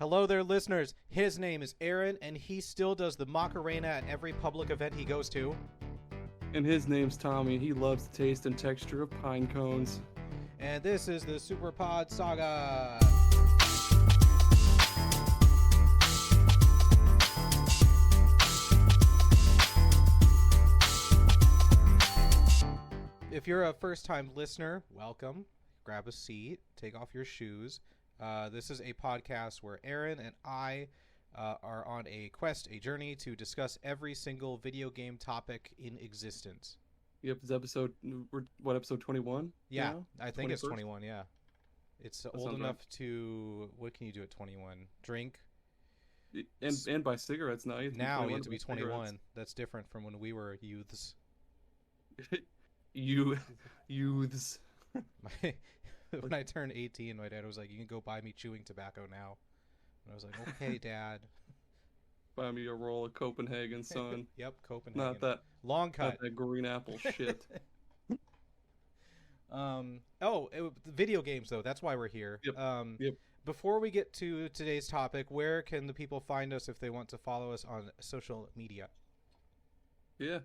Hello there, listeners. His name is Aaron, and he still does the Macarena at every public event he goes to. And his name's Tommy. He loves the taste and texture of pine cones. And this is the Super Pod Saga. If you're a first-time listener, welcome. Grab a seat, take off your shoes. This is a podcast where Aaron and I are on a quest, a journey to discuss every single video game topic in existence. Yep, it's episode 21? Yeah, now? I think 21st? It's 21, yeah. It's That old sounds enough right. to, what can you do at 21? Drink? And buy cigarettes now. Now you have to be buy 21. That's different from when we were youths. Youths. When I turned 18, my dad was like, you can go buy me chewing tobacco now. And I was like, okay, Dad. Buy me a roll of Copenhagen, son. Yep, Copenhagen. Not that long cut. Not that green apple shit. Video games, though. That's why we're here. Yep. Before we get to today's topic, where can the people find us if they want to follow us on social media? Yeah.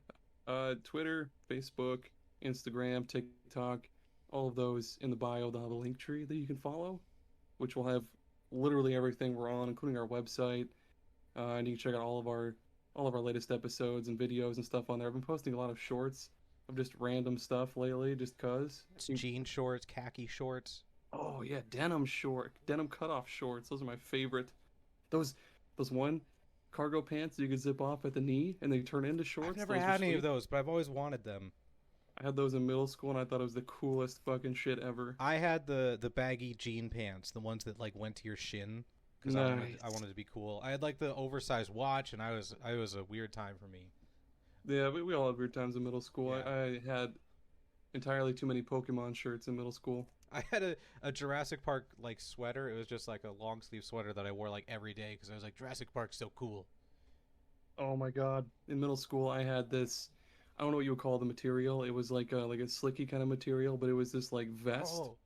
Twitter, Facebook, Instagram, TikTok, all of those in the bio. They'll have a link tree that you can follow, which will have literally everything we're on, including our website. And you can check out all of our latest episodes and videos and stuff on there. I've been posting a lot of shorts of just random stuff lately, just cause. It's jean shorts, khaki shorts. Oh yeah, denim cutoff shorts. Those are my favorite. Those one cargo pants you could zip off at the knee and they turn into shorts. I've never had any of those, but I've always wanted them. I had those in middle school and I thought it was the coolest fucking shit ever. I had the baggy jean pants, the ones that like went to your shin, because Nice. I wanted to be cool. I had like the oversized watch, and I was a weird time for me. Yeah, we all had weird times in middle school. Yeah. I had entirely too many Pokemon shirts in middle school. I had a Jurassic Park like sweater. It was just like a long sleeve sweater that I wore like every day because I was like, Jurassic Park's so cool. Oh my god. In middle school I had this, I don't know what you would call the material. It was like a slicky kind of material, but it was this like vest. Oh.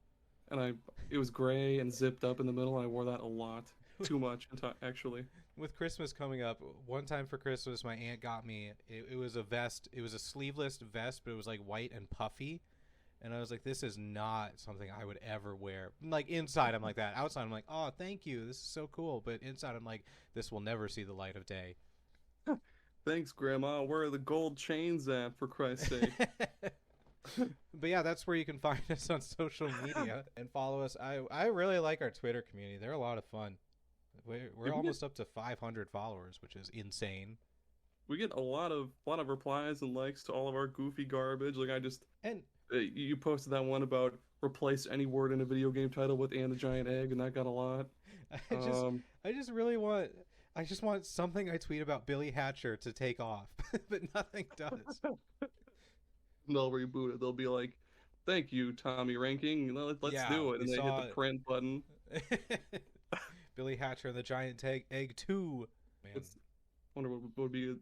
And it was gray and zipped up in the middle and I wore that a lot. Too much, actually. With Christmas coming up, one time for Christmas, my aunt got me. It was a vest. It was a sleeveless vest, but it was like white and puffy. And I was like, this is not something I would ever wear. Like inside, I'm like that. Outside, I'm like, oh, thank you. This is so cool. But inside, I'm like, this will never see the light of day. Thanks, Grandma. Where are the gold chains at, for Christ's sake? But yeah, that's where you can find us on social media and follow us. I really like our Twitter community. They're a lot of fun. We're almost up to 500 followers, which is insane. We get a lot of replies and likes to all of our goofy garbage. Like you posted that one about replace any word in a video game title with "and a giant egg," and that got a lot. I just want something I tweet about Billy Hatcher to take off, but nothing does. They'll reboot it. They'll be like, "Thank you, Tommy Ranking. Let's do it," and they hit the print button. Billy Hatcher and the Giant Egg 2. Man. I wonder what would be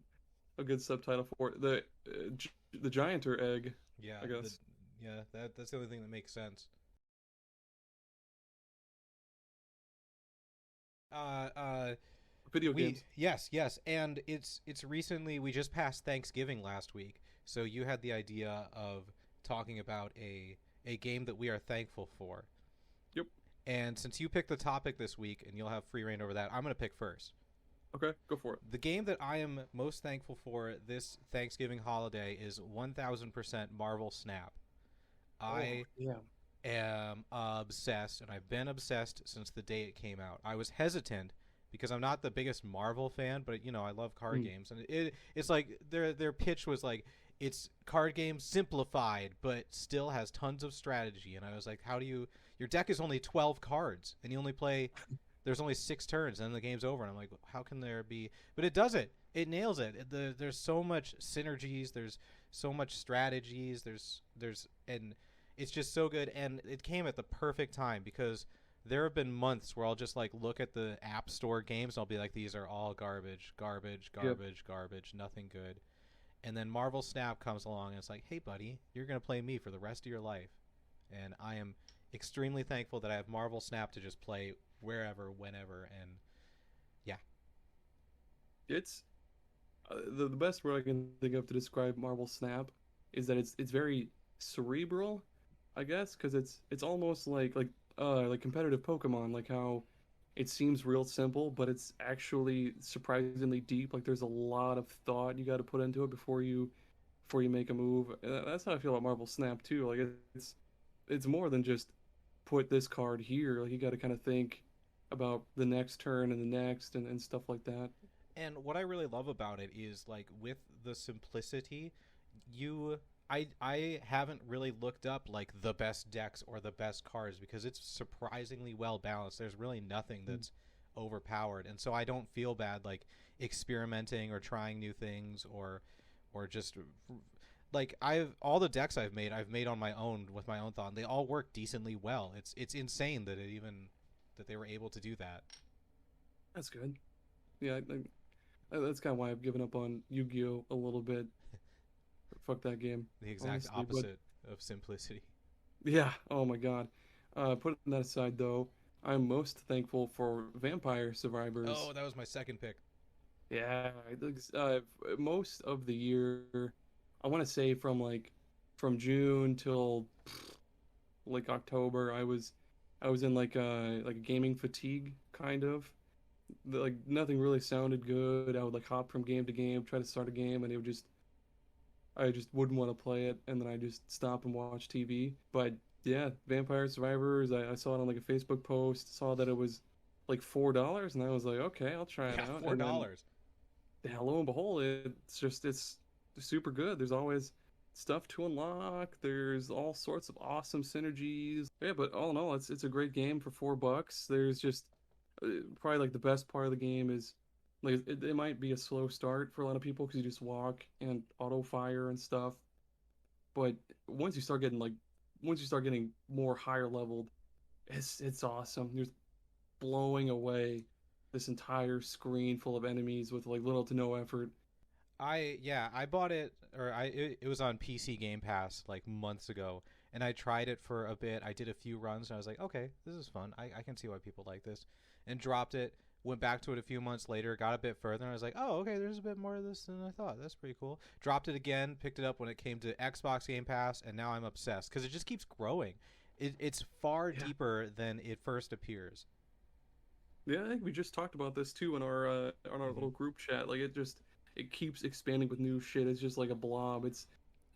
a good subtitle for it. The Gianter Egg. Yeah, I guess. That's the only thing that makes sense. Video games. Yes, and it's recently, we just passed Thanksgiving last week, so you had the idea of talking about a game that we are thankful for. Yep. And since you picked the topic this week, and you'll have free reign over that, I'm going to pick first. Okay, go for it. The game that I am most thankful for this Thanksgiving holiday is 1000% Marvel Snap. I am obsessed, and I've been obsessed since the day it came out. I was hesitant because I'm not the biggest Marvel fan, but I love card games, and it's like their pitch was like, it's card games simplified, but still has tons of strategy. And I was like, your deck is only 12 cards, and you only play, there's only 6 turns, and then the game's over. And I'm like, how can there be? But it does it. It nails it. There's so much synergies. There's so much strategies. And it's just so good. And it came at the perfect time because there have been months where I'll just like look at the App Store games, and I'll be like, these are all garbage, nothing good. And then Marvel Snap comes along, and it's like, hey, buddy, you're going to play me for the rest of your life. And I am extremely thankful that I have Marvel Snap to just play wherever, whenever, and It's the best word I can think of to describe Marvel Snap is that it's very cerebral, I guess, because it's almost like competitive Pokemon, like how it seems real simple, but it's actually surprisingly deep. Like there's a lot of thought you got to put into it before you make a move. And that's how I feel about Marvel Snap too. Like it's more than just put this card here. Like you got to kind of think about the next turn and the next and stuff like that. And what I really love about it is like with the simplicity, you I haven't really looked up like the best decks or the best cards because it's surprisingly well balanced. There's really nothing that's overpowered. And so I don't feel bad like experimenting or trying new things or just like I've all the decks I've made on my own with my own thought and they all work decently well. It's insane that it even that they were able to do that. That's good. Yeah, that's kind of why I've given up on Yu-Gi-Oh a little bit. Fuck that game, The exact honestly. But opposite of simplicity. yeah, oh my God. Putting that aside though, I'm most thankful for Vampire Survivors. Oh, that was my second pick. Yeah, most of the year, I want to say from June till like October, I was in like a gaming fatigue kind of. Like nothing really sounded good. I would like hop from game to game, try to start a game, and I just wouldn't want to play it, and then I just stop and watch TV. But yeah, Vampire Survivors, I saw it on like a Facebook post, saw that it was like $4, and I was like, okay, I'll try it Yeah, out. four And then dollars. yeah, lo and behold, it's super good. There's always stuff to unlock. There's all sorts of awesome synergies. Yeah, but all in all, it's a great game for $4. There's just probably like the best part of the game is like it might be a slow start for a lot of people because you just walk and auto fire and stuff. But once you start getting like once you start getting more higher leveled, it's awesome. You're blowing away this entire screen full of enemies with like little to no effort. I bought it or it was on PC Game Pass like months ago and I tried it for a bit. I did a few runs and I was like, okay, this is fun. I can see why people like this. And dropped it. Went back to it a few months later, got a bit further, and I was like, oh, okay, there's a bit more of this than I thought. That's pretty cool. Dropped it again, picked it up when it came to Xbox Game Pass, and now I'm obsessed because it just keeps growing. It's far Yeah. deeper than it first appears. Yeah, I think we just talked about this too in our Hmm. little group chat. Like it keeps expanding with new shit. It's just like a blob. It's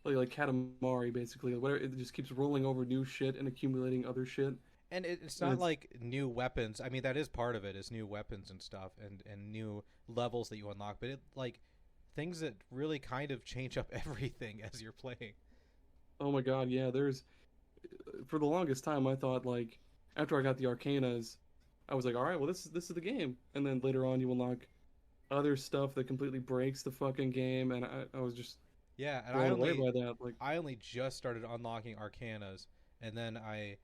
like Katamari basically. Whatever, it just keeps rolling over new shit and accumulating other shit. And it's And not it's like new weapons. I mean, that is part of it, is new weapons and stuff, and new levels that you unlock. But it like things that really kind of change up everything as you're playing. oh my God, yeah. There's for the longest time I thought like after I got the Arcanas, I was like, all right, well this is the game. And then later on you unlock other stuff that completely breaks the fucking game, and I was just Yeah, and blown away by that. Like, I only just started unlocking Arcanas, and then I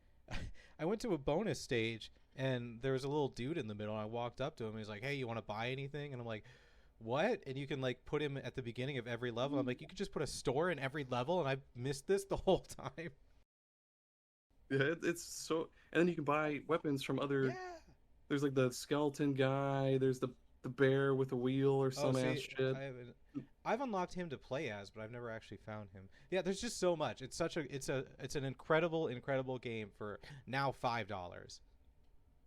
I went to a bonus stage, and there was a little dude in the middle. And I walked up to him. And he's like, "Hey, you want to buy anything?" And I'm like, "What?" And you can like put him at the beginning of every level. I'm like, "You could just put a store in every level," and I missed this the whole time. yeah, it's so. And then you can buy weapons from other. Yeah. There's like the skeleton guy. There's the bear with a wheel or Oh, some ass see, shit. I've unlocked him to play as, but I've never actually found him. Yeah, there's just so much. It's an incredible game for now $5.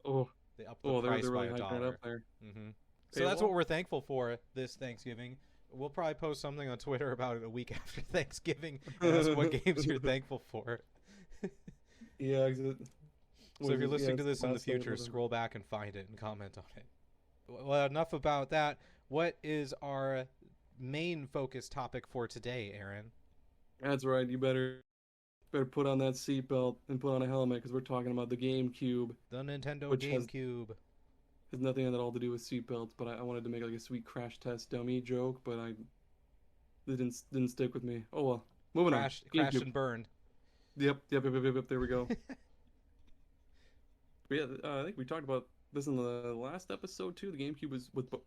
Oh, They upped the oh, they're price they're by really a hyping it up dollar. there. Mm-hmm. So that's what Paywall. we're thankful for this Thanksgiving. We'll probably post something on Twitter about it a week after Thanksgiving and ask what games you're thankful for. Yeah, 'cause So if you're yeah, listening to it's this the in the last day of future, November. scroll back and find it and comment on it. Well, enough about that. What is our main focus topic for today, Aaron? That's right. You better put on that seatbelt and put on a helmet because we're talking about the GameCube, The Nintendo which GameCube. has nothing at all to do with seatbelts. But I wanted to make like a sweet crash test dummy joke, but I it didn't stick with me. Oh well. Moving on. Crashed GameCube. and burned. Yep. There we go. But yeah, I think we talked about this in the last episode too. The GameCube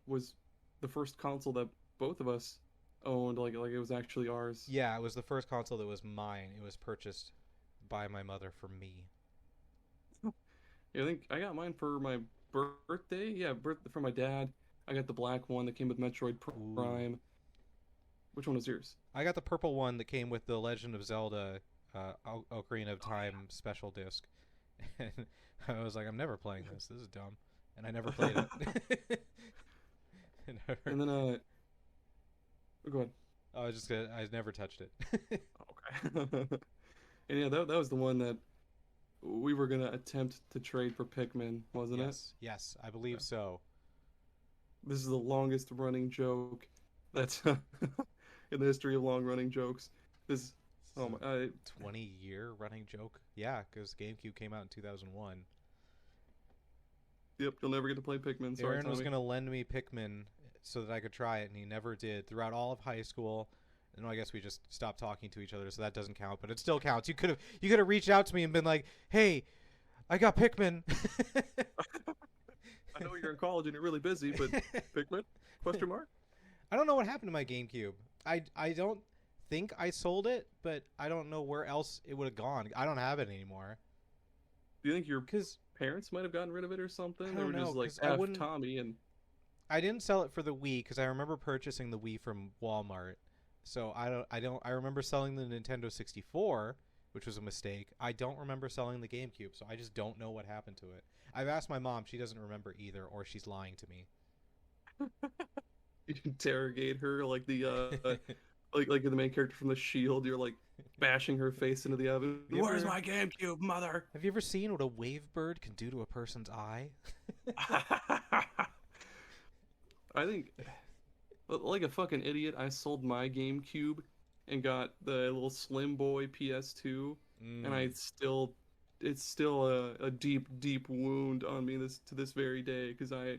was the first console that both of us owned. Like it was actually ours. Yeah, it was the first console that was mine. It was purchased by my mother for me. Yeah, I think I got mine for my birthday. Yeah, birth for my dad. I got the black one that came with Metroid Ooh. Prime. Which one was yours? I got the purple one that came with the Legend of Zelda Ocarina of Oh Time special disc. And I was like, I'm never playing this. This is dumb. And I never played it. yeah. And then go ahead. I never touched it. Okay. And yeah, that was the one that we were gonna attempt to trade for Pikmin, wasn't it? Yes, yes, I believe so. This is the longest running joke that's in the history of long running jokes. This, It's oh my, a 20-year running joke. Yeah, because GameCube came out in 2001. yep, you'll never get to play Pikmin. Sorry, Aaron was Tommy. going to lend me Pikmin so that I could try it, and he never did throughout all of high school. And I guess we just stopped talking to each other, so that doesn't count. But it still counts. You could have reached out to me and been like, "Hey, I got Pikmin." I know you're in college and you're really busy, but Pikmin? Question mark? I don't know what happened to my GameCube. I don't think I sold it, but I don't know where else it would have gone. I don't have it anymore. Do you think your Because parents might have gotten rid of it or something? I They don't were know. just like Because I F wouldn't. Tommy and I didn't sell it for the Wii because I remember purchasing the Wii from Walmart. So I don't. I don't. I remember selling the Nintendo 64, which was a mistake. I don't remember selling the GameCube, so I just don't know what happened to it. I've asked my mom; she doesn't remember either, or she's lying to me. you interrogate her like the like the main character from The Shield. You're like bashing her face into the oven. Have you Where's ever my GameCube, mother? have you ever seen what a wave bird can do to a person's eye? I think, like a fucking idiot, I sold my GameCube and got the little Slim Boy PS2, and Mm, it's still a deep, deep wound on me to this very day because yeah.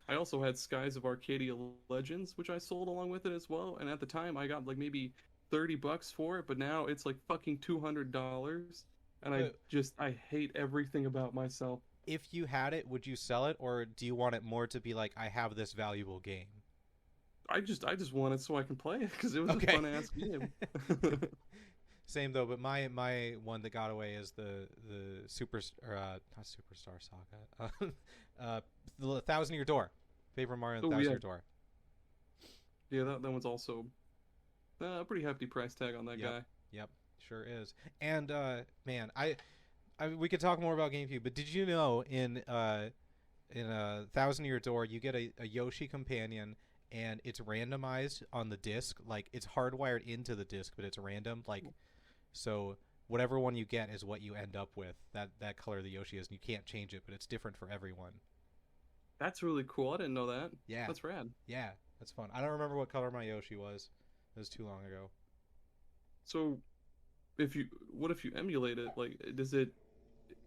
I also had Skies of Arcadia Legends, which I sold along with it as well, and at the time I got like maybe $30 for it, but now it's like fucking $200, and But I hate everything about myself. if you had it, would you sell it, or do you want it more to be like, I have this valuable game? I just want it so I can play it because it was a Okay. fun ass game. Same though, but my one that got away is the super or not Superstar Saga, the Thousand Year Door, Paper Mario and Oh Thousand yeah, Year Door. yeah, that one's also a pretty hefty price tag on that Yep, guy. yep, sure is. And man, we could talk more about GameCube, but did you know in Thousand Year Door you get a Yoshi companion and it's randomized on the disc, like it's hardwired into the disc, but it's random, like so whatever one you get is what you end up with. That color the Yoshi is, and you can't change it, but it's different for everyone. That's really cool. I didn't know that. Yeah, That's rad. yeah, that's fun. I don't remember what color my Yoshi was. It was too long ago. So, what if you emulate it? Like,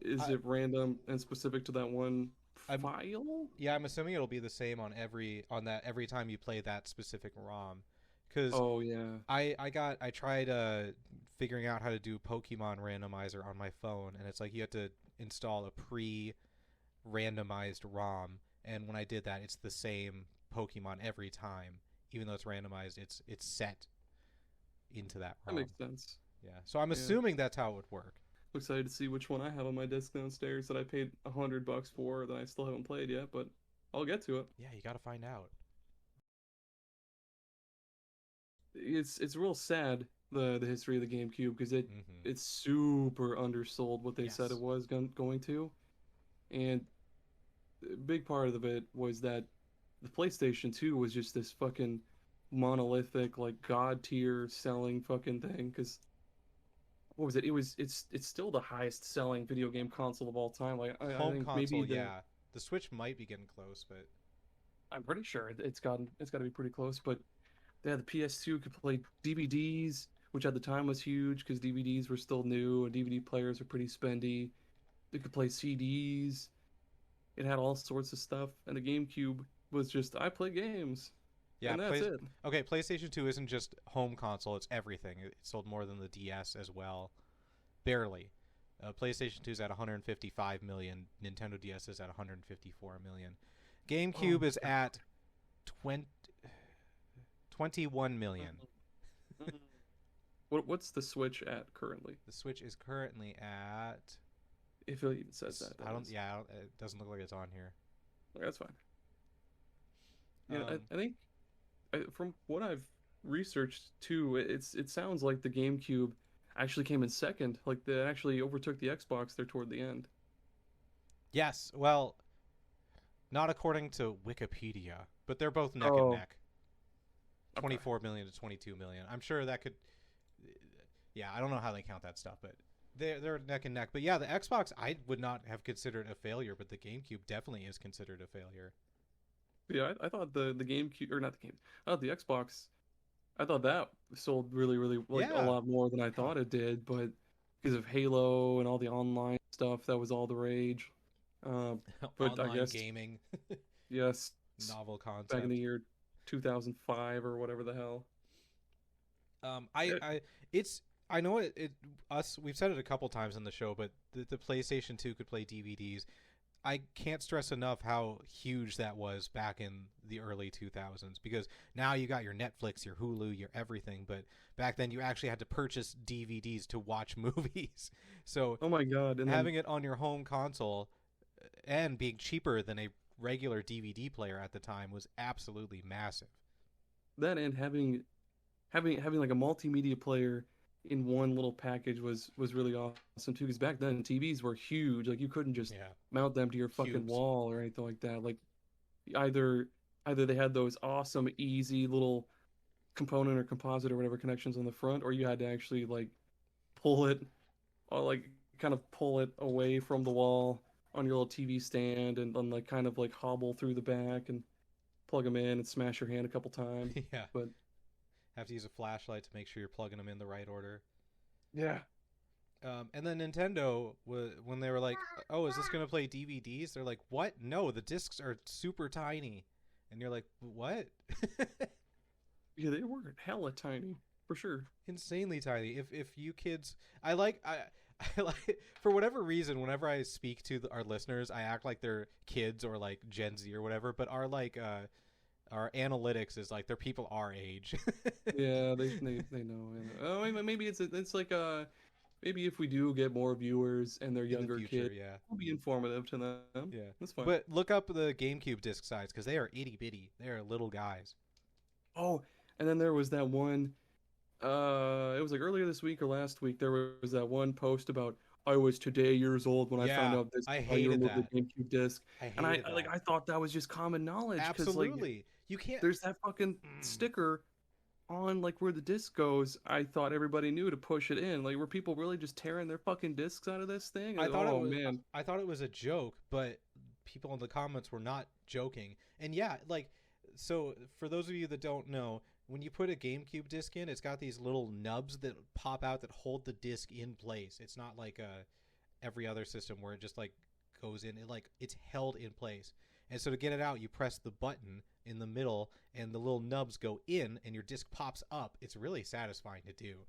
is I, it random and specific to that one I'm file? Yeah, I'm assuming it'll be the same every time you play that specific ROM, because Oh yeah. I tried figuring out how to do Pokemon randomizer on my phone, and it's like you have to install a pre-randomized ROM, and when I did that, it's the same Pokemon every time, even though it's randomized. It's set into that That ROM. makes sense. Yeah, so I'm Yeah. assuming that's how it would work. I'm excited to see which one I have on my desk downstairs that I paid $100 for that I still haven't played yet, but I'll get to it. Yeah, you got to find out. It's real sad the history of the GameCube because Hmm. it's super undersold what they said it Yes. was going to, and a big part of it was that the PlayStation 2 was just this fucking monolithic like god tier selling fucking thing because what was it? It's still the highest selling video game console of all time. Like I Home think maybe console, yeah. The Switch might be getting close, but I'm pretty sure it's got to be pretty close. But yeah, the PS2 could play DVDs, which at the time was huge because DVDs were still new and DVD players were pretty spendy. It could play CDs. It had all sorts of stuff, and the GameCube was just I play games, yeah, and that's it. okay, PlayStation 2 isn't just home console, it's everything. It sold more than the DS as well. Barely. PlayStation 2 is at 155 million, Nintendo DS is at 154 million. Oh GameCube my is at 20, 21 million. God. What's the Switch at currently? The Switch is currently at If it even says that, I that don't is. yeah, it doesn't look like it's on here. That's fine. Yeah, Um, I think from what I've researched too, it sounds like the GameCube actually came in second. Like they actually overtook the Xbox there toward the end. yes, well, not according to Wikipedia, but they're both neck and Oh, neck. okay. 24 million to 22 million. I'm sure that could. Yeah, I don't know how they count that stuff, but they're neck and neck. But yeah, the Xbox I would not have considered a failure, but the GameCube definitely is considered a failure. Yeah, I thought the GameCube or not the game, oh the Xbox. I thought that sold really like a Yeah, lot more than I thought it did, but because of Halo and all the online stuff, that was all the rage. Uh, but I online guess gaming, yes, novel back in the concept. year 2005 or whatever the hell. I it's I know it us we've said it a couple times in the show, but the PlayStation 2 could play DVDs. I can't stress enough how huge that was back in the early 2000s, because now you got your Netflix, your Hulu, your everything, but back then you actually had to purchase DVDs to watch movies. So Oh my God! And then having it on your home console and being cheaper than a regular DVD player at the time was absolutely massive. that and having like a multimedia player in one little package was really awesome too. Because back then TVs were huge. Like you couldn't just Yeah, mount them to your fucking cubes. wall or anything like that. Like either either they had those awesome easy little component or composite or whatever connections on the front, or you had to actually like pull it or like kind of pull it away from the wall on your little TV stand and then like kind of like hobble through the back and plug them in and smash your hand a couple times. Yeah, But have to use a flashlight to make sure you're plugging them in the right order. yeah, And then Nintendo, when they were like, "Oh, is this gonna play DVDs?" They're like, "What? No, the discs are super tiny." And you're like, "What?" yeah, they were hella tiny for sure. Insanely tiny. If you kids, I like I like for whatever reason, whenever I speak to our listeners, I act like they're kids or like Gen Z or whatever. But our analytics is like they're people our age. Yeah, they know. Oh, maybe it's like maybe if we do get more viewers and they're In the younger future, kids, yeah. it'll be informative to them. Yeah. That's fine. But look up the GameCube disc size, because they are itty bitty. They are little guys. Oh, and then there was that one. It was like earlier this week or last week. There was that one post about I was today years old when I found Yeah, out this I how you hated remove the that. GameCube disc, I and hated like that. I thought that was just common knowledge because like Absolutely. You can't. there's that fucking Mm. sticker on like where the disc goes. I thought everybody knew to push it in. Like were people really just tearing their fucking discs out of this thing? I thought it Oh was. man. I thought it was a joke, but people in the comments were not joking. And yeah, like, so for those of you that don't know, when you put a GameCube disc in, it's got these little nubs that pop out that hold the disc in place. It's not like every other system where it just like goes in. It like it's held in place. And so to get it out, you press the button in the middle, and the little nubs go in, and your disc pops up. It's really satisfying to do.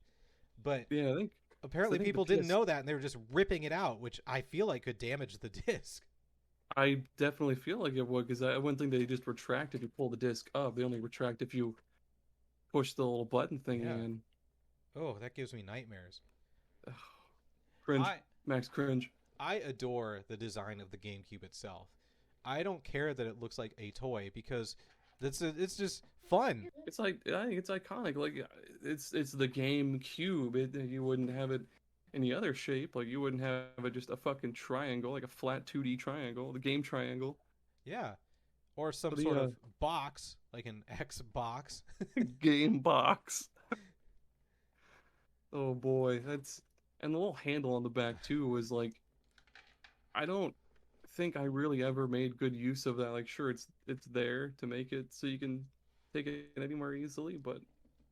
But Yeah, I apparently think the people didn't PS know that, and they were just ripping it out, which I feel like could damage the disc. I definitely feel like it would because I wouldn't think they just retract if you pull the disc up. They only retract if you push the little button thing Yeah. in. Oh, that gives me nightmares. Ugh, cringe. I Max cringe. I adore the design of the GameCube itself. I don't care that it looks like a toy, because it's just fun. It's like I think it's iconic. Like it's the GameCube. You wouldn't have it any other shape. Like you wouldn't have it just a fucking triangle, like a flat 2D triangle, the game triangle. Yeah. Or some But sort the of box, like an Xbox. game box. Oh boy, that's and the little handle on the back too was like I don't think I really ever made good use of that. Like sure it's there to make it so you can take it anywhere easily, but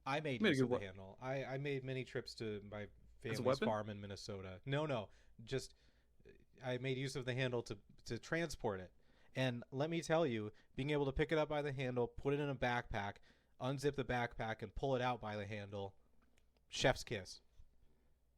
I made made a use good of the handle. I made many trips to my as a family's weapon. farm in Minnesota. No, just I made use of the handle to transport it. And let me tell you, being able to pick it up by the handle, put it in a backpack, unzip the backpack, and pull it out by the handle, chef's kiss.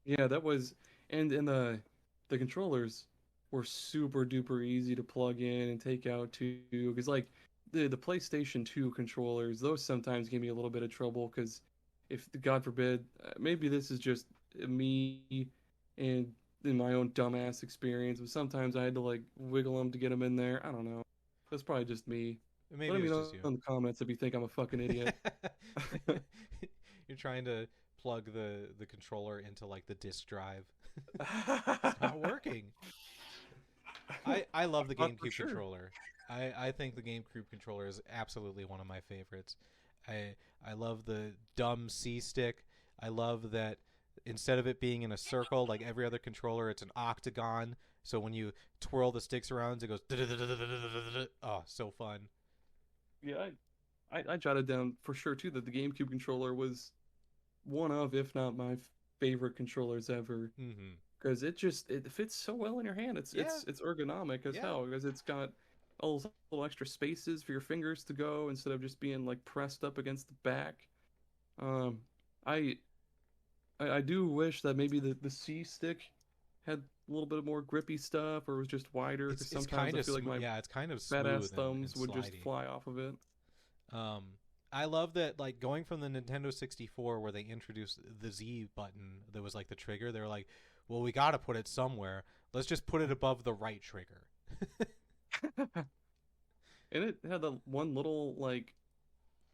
Yeah, that was and the controllers were super duper easy to plug in and take out too because like the PlayStation 2 controllers, those sometimes give me a little bit of trouble because if God forbid, maybe this is just me and in my own dumbass experience, but sometimes I had to like wiggle them to get them in there. I don't know. That's probably just me. Maybe Let it me was know just you. in the comments if you think I'm a fucking idiot. You're trying to plug the controller into like the disk drive. It's not working. I love the For GameCube sure. controller. I think the GameCube controller is absolutely one of my favorites. I love the dumb C stick. I love that instead of it being in a circle like every other controller, it's an octagon. So when you twirl the sticks around, it goes. Oh, so fun. Yeah, I jotted down for sure too that the GameCube controller was one of, if not my favorite controllers ever, Mm-hmm. because it fits so well in your hand. It's Yeah, it's ergonomic as yeah. hell because it's got all those little extra spaces for your fingers to go instead of just being like pressed up against the back. Um, I I do wish that maybe the C stick had a little bit more grippy stuff or was just wider because It's sometimes kind I of feel like my yeah, it's kind of fat ass smooth and thumbs would just slidey. fly off of it. Um, I love that, like, going from the Nintendo 64 where they introduced the Z button that was like the trigger. They were like, well, we got to put it somewhere. Let's just put it above the right trigger. And it had the one little like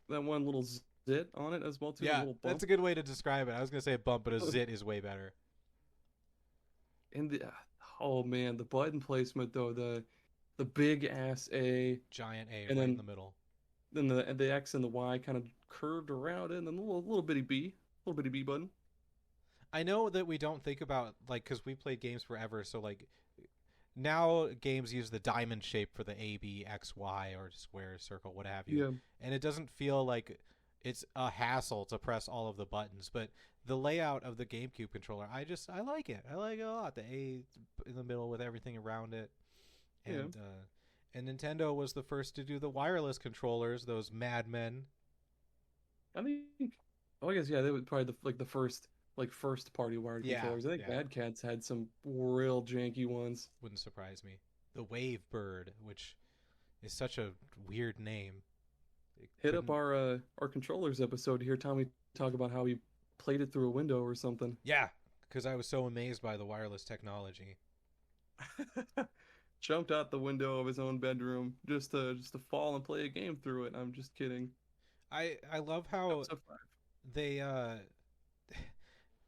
that one little zit on it as well too, the Yeah, little that's bump. a good way to describe it. I was gonna say a bump, but a zit is way better. And the oh man, the button placement though, the big ass A, Giant A and right in then the middle. the X and the Y kind of curved around it, and then a little bitty B button. I know that we don't think about, like, because we played games forever, so like now games use the diamond shape for the A, B, X, Y, or square, circle, what have you, Yeah, and it doesn't feel like it's a hassle to press all of the buttons. But the layout of the GameCube controller, I like it. I like it a lot. The A in the middle with everything around it, yeah. and Nintendo was the first to do the wireless controllers. Those madmen. I think. Oh, I guess yeah. They were probably the first party wired Yeah, controllers. I think yeah, Mad Catz had some real janky ones. wouldn't surprise me. The Wave Bird, which is such a weird name. It Hit up couldn't. our controllers episode to hear Tommy talk about how he played it through a window or something. Yeah, because I was so amazed by the wireless technology. Jumped out the window of his own bedroom just to fall and play a game through it. I'm just kidding. I love how Episode 5.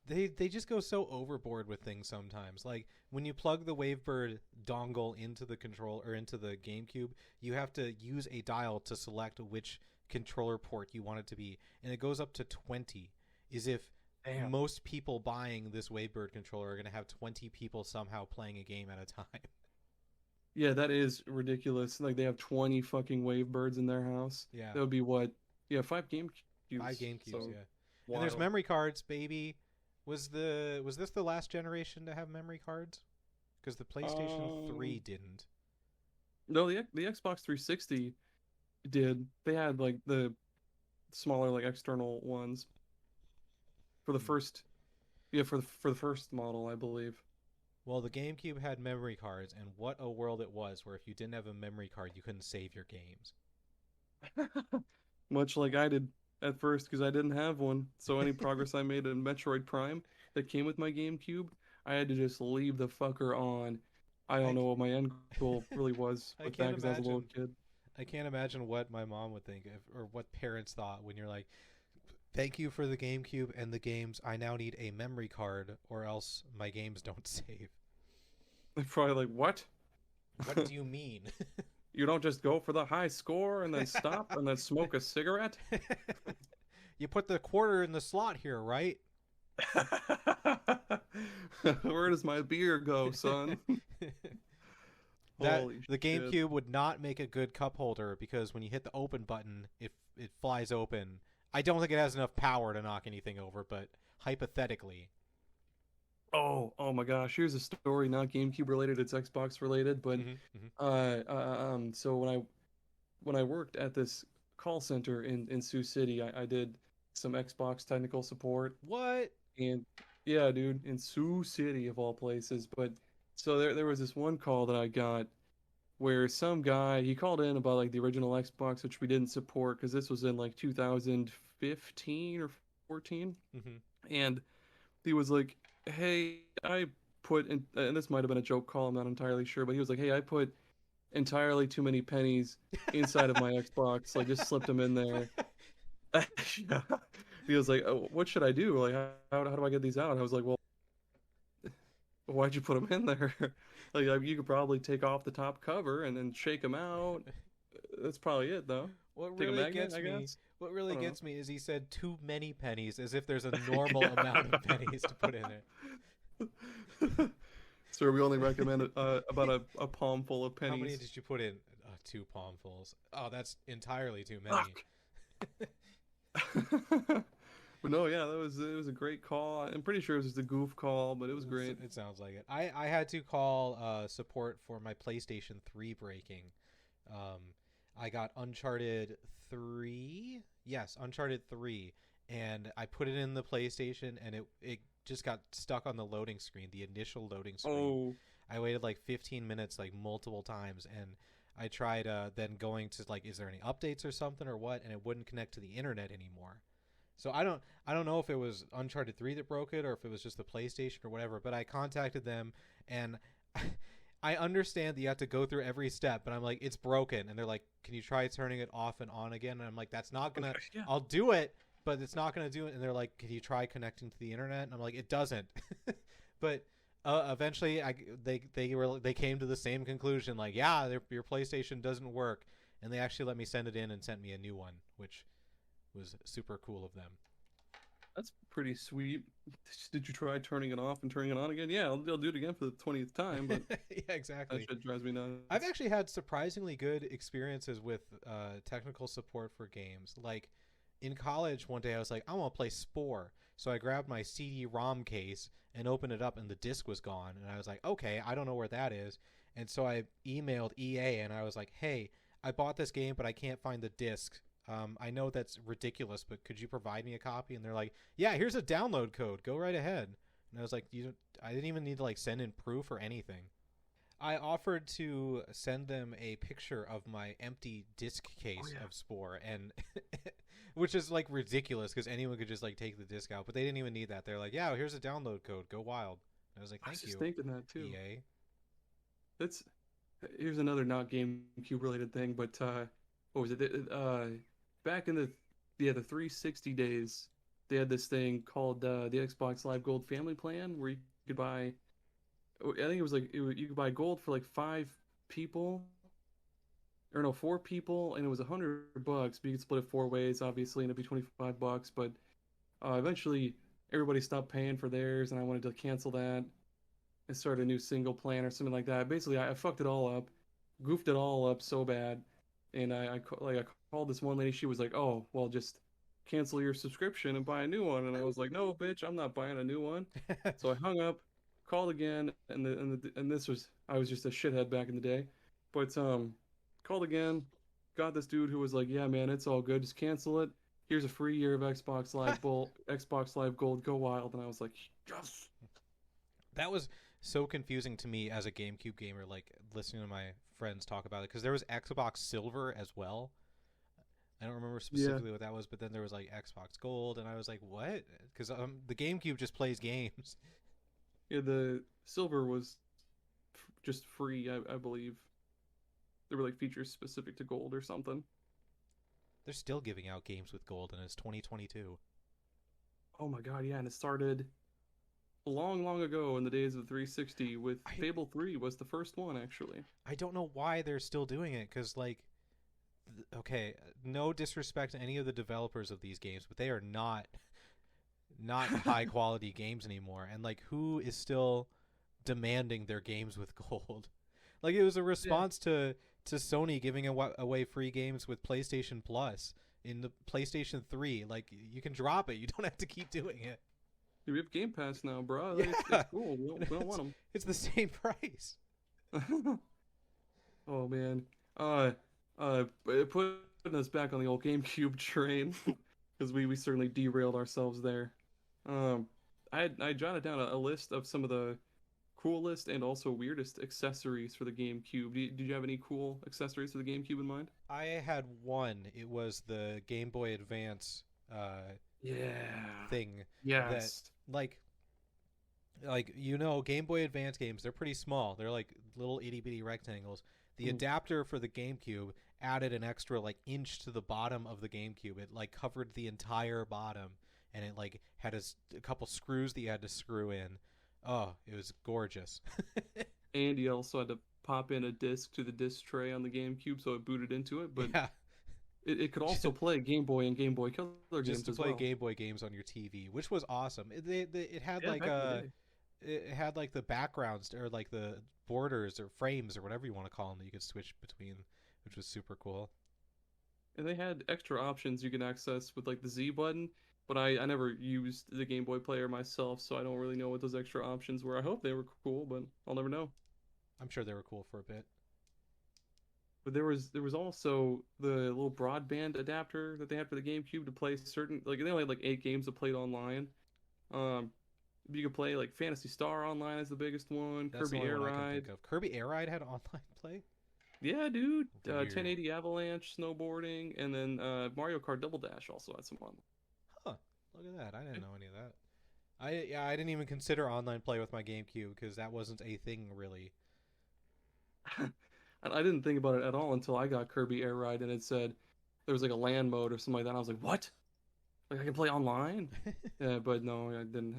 they they just go so overboard with things sometimes. Like when you plug the Wavebird dongle into the control or into the GameCube, you have to use a dial to select which controller port you want it to be, and it goes up to 20. As if Damn. most people buying this Wavebird controller are going to have 20 people somehow playing a game at a time. Yeah, that is ridiculous. Like they have 20 fucking Wavebirds in their house. Yeah. That would be what? Yeah, 5 GameCubes. 5 GameCubes, So yeah. And there's wild. memory cards, baby. Was this the last generation to have memory cards? Because the PlayStation 3 didn't. No, the Xbox 360 did. They had like the smaller like external ones for the Hmm. first. Yeah, for the first model, I believe. Well, the GameCube had memory cards, and what a world it was where if you didn't have a memory card, you couldn't save your games. Much like I did at first because I didn't have one. So any progress I made in Metroid Prime that came with my GameCube, I had to just leave the fucker on. I I, don't know what my end goal really was I with that can't because I was a little imagine. kid. I can't imagine what my mom would think or what parents thought when you're like, "Thank you for the GameCube and the games. I now need a memory card, or else my games don't save." They're probably like, what? What do you mean? You don't just go for the high score and then stop and then smoke a cigarette? You put the quarter in the slot here, right? Where does my beer go, son? That Holy the shit. GameCube would not make a good cup holder because when you hit the open button, it flies open. I don't think it has enough power to knock anything over, but hypothetically, Oh my gosh! Here's a story, not GameCube related. It's Xbox related, but hmm hmm so when I worked at this call center in Sioux City, I did some Xbox technical support, what? and yeah, dude, in Sioux City of all places. But so there was this one call that I got where some guy he called in about like the original Xbox, which we didn't support because this was in like 2015 or 14, hmm and he was like, "Hey, I put in," and this might have been a joke call, I'm not entirely sure, but he was like, "Hey, I put entirely too many pennies inside of my Xbox. Like just slipped them in there. Yeah. He was like, oh, "What should I do? Like, how do I get these out?" And I was like, "Well, why'd you put them in there? Like, you could probably take off the top cover and then shake them out. That's probably it, though. What Take a really magnet, gets I me, guess. what I really don't gets me is he said too many pennies, as if there's a know. normal amount of pennies to put in Yeah. So we only recommend about a palm full of it. How many pennies. did you put in? 2 palmfuls. Oh, that's entirely too many. Fuck. But no, yeah, it was a great call. I'm pretty sure it was just a goof call, but it was great. It sounds like it. I had to call support for my PlayStation 3 breaking. Um, I got Uncharted 3. Yes, Uncharted 3. And I put it in the PlayStation, and it just got stuck on the loading screen, the initial loading screen. Oh, I waited like 15 minutes, like multiple times, and I tried then going to like, is there any updates or something or what? And it wouldn't connect to the internet anymore. So I don't know if it was Uncharted 3 that broke it or if it was just the PlayStation or whatever, but I contacted them, and I understand that you have to go through every step, but I'm like, it's broken. And they're like, can you try turning it off and on again? And I'm like, that's not going to, yeah. I'll do it, but it's not going to do it. And they're like, can you try connecting to the internet? And I'm like, it doesn't. But eventually they came to the same conclusion, like, yeah, your PlayStation doesn't work. And they actually let me send it in and sent me a new one, which was super cool of them. That's pretty sweet. Did you try turning it off and turning it on again? Yeah, I'll do it again for the 20th time, but Yeah, exactly. that shit drives me nuts. I've actually had surprisingly good experiences with technical support for games. Like in college, one day I was like, I want to play Spore. So I grabbed my CD-ROM case and opened it up, and the disc was gone. And I was like, okay, I don't know where that is. And so I emailed EA, and I was like, hey, I bought this game, but I can't find the disc. I know that's ridiculous, but could you provide me a copy? And they're like, yeah, here's a download code. Go right ahead. And I was like, I didn't even need to like send in proof or anything. I offered to send them a picture of my empty disc case of Spore, and which is like ridiculous because anyone could just like take the disc out, but they didn't even need that. They're like, yeah, here's a download code. Go wild. And I was like, thank you. I was just thinking that too. EA. Here's another not GameCube related thing, but what was it? Back in the 360 days, they had this thing called the Xbox Live Gold Family Plan, where you could buy, I think it was like you could buy gold for like 5 people, or no, 4 people, and it was $100, but you could split it 4 ways, obviously, and it'd be $25. But eventually, everybody stopped paying for theirs, and I wanted to cancel that and start a new single plan or something like that. Basically, I fucked it all up, goofed it all up so bad, and I called this one lady. She was like, "Oh, well, just cancel your subscription and buy a new one." And I was like, "No, bitch, I'm not buying a new one." So I hung up, called again, and this was, I was just a shithead back in the day, but called again, got this dude who was like, "Yeah, man, it's all good. Just cancel it. Here's a free year of Xbox Live Gold. Go wild." And I was like, "Yes." That was so confusing to me as a GameCube gamer, like listening to my friends talk about it, because there was Xbox Silver as well. I don't remember specifically what that was, but then there was like Xbox Gold, and I was like, what? Because the GameCube just plays games. Yeah, the Silver was just free, I believe. There were like features specific to Gold or something. They're still giving out games with Gold, and it's 2022. Oh my god, yeah, and it started long ago in the days of 360 with Fable 3 was the first one, actually. I don't know why they're still doing it, because like, okay, no disrespect to any of the developers of these games, but they are not high quality games anymore. And like, who is still demanding their games with gold? Like, it was a response to Sony giving away free games with PlayStation Plus in the PlayStation 3. Like, you can drop it. You don't have to keep doing it. We have Game Pass now, bro. Yeah. It's cool. We don't want them. It's the same price. Oh man. Putting us back on the old GameCube train, because we certainly derailed ourselves there. I jotted down a list of some of the coolest and also weirdest accessories for the GameCube. Did you have any cool accessories for the GameCube in mind? I had one. It was the Game Boy Advance thing. Yes. That, like Game Boy Advance games, they're pretty small. They're like little itty bitty rectangles. The adapter for the GameCube added an extra like inch to the bottom of the GameCube. It like covered the entire bottom, and it like had a couple screws that you had to screw in. Oh, it was gorgeous. And you also had to pop in a disc to the disc tray on the GameCube so it booted into it. But Yeah, it could also play Game Boy and Game Boy Color games just to as play well. Game Boy games on your TV, which was awesome. It had Yeah, like back in the day. it had like the backgrounds or like the borders or frames or whatever you want to call them that you could switch between, which was super cool. And they had extra options you can access with like the Z button, but I never used the Game Boy player myself, so I don't really know what those extra options were. I hope they were cool, but I'll never know. I'm sure they were cool for a bit. But there was also the little broadband adapter that they had for the GameCube to play certain, like they only had like 8 games that played online. Um, you could play like Phantasy Star online as the biggest one, That's the Kirby only Air one I can Ride. think of. Kirby Air Ride had online play. Yeah, dude. Weird. 1080 Avalanche snowboarding, and then Mario Kart Double Dash also had some online. Huh? Look at that. I didn't know any of that. I didn't even consider online play with my GameCube because that wasn't a thing really. And I didn't think about it at all until I got Kirby Air Ride and it said there was like a LAN mode or something like that. And I was like, what? Like I can play online? Yeah, but no, I didn't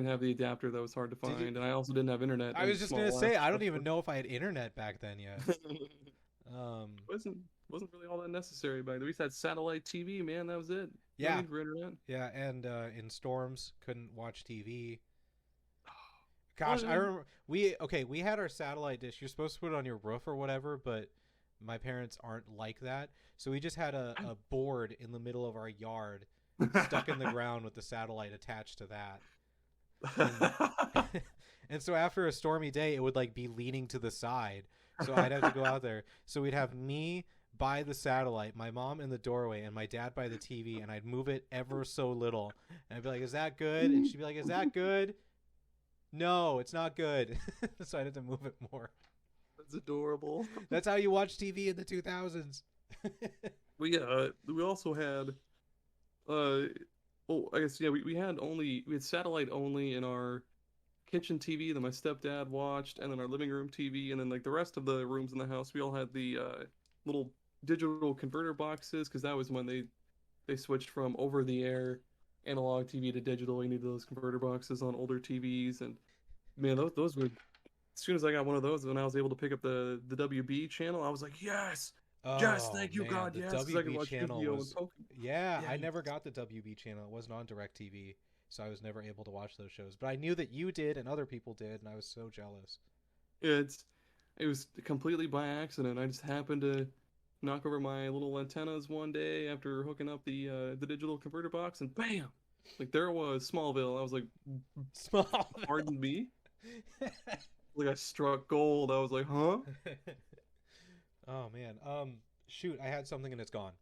have the adapter that was hard to find, and I also didn't have internet. I in was just small gonna say I don't labs. even know if I had internet back then yet. wasn't really all that necessary back then. We just had satellite TV, man. That was it. No Yeah, need for internet. yeah, and in storms couldn't watch TV. Well, Gosh, I remember we had our satellite dish. You're supposed to put it on your roof or whatever, but my parents aren't like that. So we just had a board in the middle of our yard stuck in the ground with the satellite attached to that. And so after a stormy day, it would like be leaning to the side. So I'd have to go out there. So we'd have me by the satellite, my mom in the doorway, and my dad by the TV, and I'd move it ever so little. And I'd be like, "Is that good?" And she'd be like, "Is that good?" No, it's not good. So I had to move it more. That's adorable. That's how you watch TV in the 2000s. We also had I guess yeah, we had satellite only in our kitchen TV that my stepdad watched, and then our living room TV, and then like the rest of the rooms in the house, we all had the little digital converter boxes because that was when they switched from over the air analog TV to digital. You needed those converter boxes on older TVs, and man, those were. As soon as I got one of those, when I was able to pick up the WB channel, I was like, yes, yes, thank you, man, God, the yes, because I could WB watch channel Yu-Gi-Oh! was And Pokemon. yeah. Yeah, I never got the WB channel. It wasn't on DirecTV, so I was never able to watch those shows. But I knew that you did and other people did, and I was so jealous. it was completely by accident. I just happened to knock over my little antennas one day after hooking up the digital converter box, and bam, like there it was, Smallville. I was like, Small. pardon me, like I struck gold. I was like, huh? Oh man. Shoot, I had something and it's gone.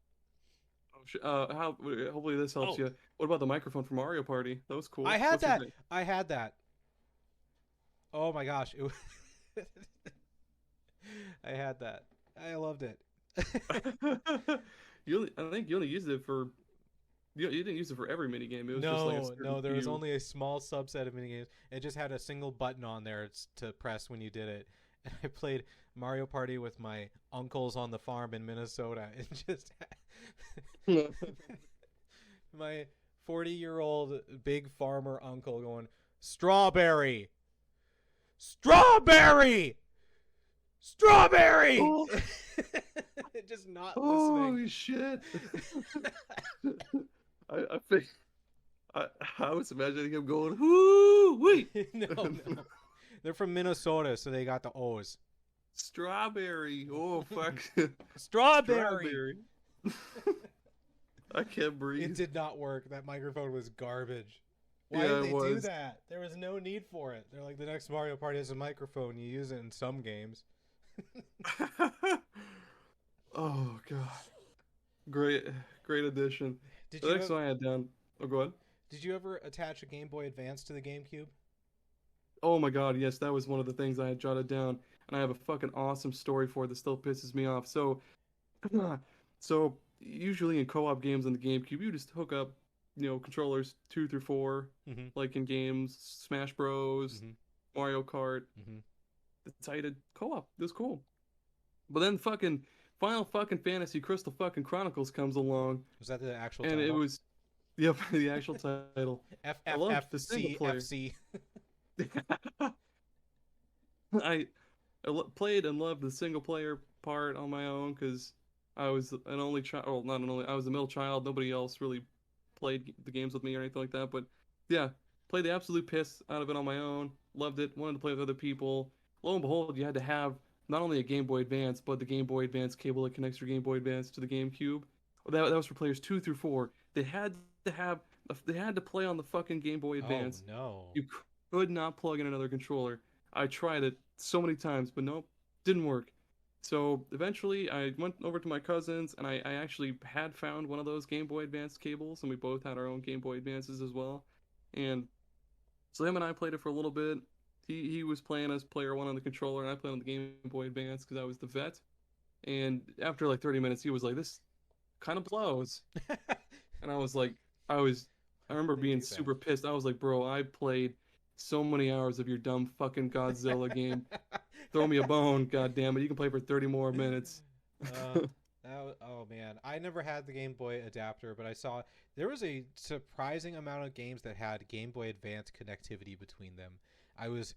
How? Hopefully this helps Oh. you. What about the microphone for Mario Party? That was cool. I had What's your that. thing? I had that. Oh my gosh. I had that. I loved it. I think you only used it for. You didn't use it for every minigame. It was just like a certain no, there was few. only a small subset of minigames. It just had a single button on there to press when you did it. And I played Mario Party with my uncles on the farm in Minnesota. And just my 40-year-old big farmer uncle going, strawberry, strawberry, strawberry. Oh. Just not Holy listening. shit! I think I was imagining him going, "Whoo, wait, No. They're from Minnesota, so they got the O's. strawberry! Oh fuck, Strawberry. I can't breathe." It did not work. That microphone was garbage. Why Yeah, did it they do was. that? There was no need for it. They're like, the next Mario Party has a microphone. You use it in some games. Oh god, great addition. Did The you next ever, one I had down. Oh, go ahead. did you ever attach a Game Boy Advance to the GameCube? Oh my god, yes, that was one of the things I had jotted down, and I have a fucking awesome story for it that still pisses me off. So, so usually in co-op games on the GameCube, you just hook up, controllers 2 through 4, Mm-hmm. like in games, Smash Bros, Mm-hmm. Mario Kart. Mm-hmm. That's how you did co-op. It was cool. But then fucking Final fucking Fantasy Crystal fucking Chronicles comes along, Was that the actual and it title? was, yep, the actual title. F I F loved F the single C F player. C. I played and loved the single player part on my own because I was an only child. Well, not an only. I was a middle child. Nobody else really played the games with me or anything like that. But yeah, played the absolute piss out of it on my own. Loved it. Wanted to play with other people. Lo and behold, you had to have not only a Game Boy Advance, but the Game Boy Advance cable that connects your Game Boy Advance to the GameCube. That was for players 2 through 4. They had to have. They had to play on the fucking Game Boy Oh Advance. no. You could not plug in another controller. I tried it so many times, but nope, didn't work. So eventually, I went over to my cousins, and I actually had found one of those Game Boy Advance cables, and we both had our own Game Boy Advances as well. And so him and I played it for a little bit. He was playing as player one on the controller, and I played on the Game Boy Advance because I was the vet. And after like 30 minutes, he was like, "This kind of blows," and I was like, I remember being super pissed. I was like, "Bro, I played so many hours of your dumb fucking Godzilla game. Throw me a bone, god damn it. You can play for 30 more minutes." Uh, oh man, I never had the Game Boy adapter, but I saw there was a surprising amount of games that had Game Boy Advance connectivity between them. I was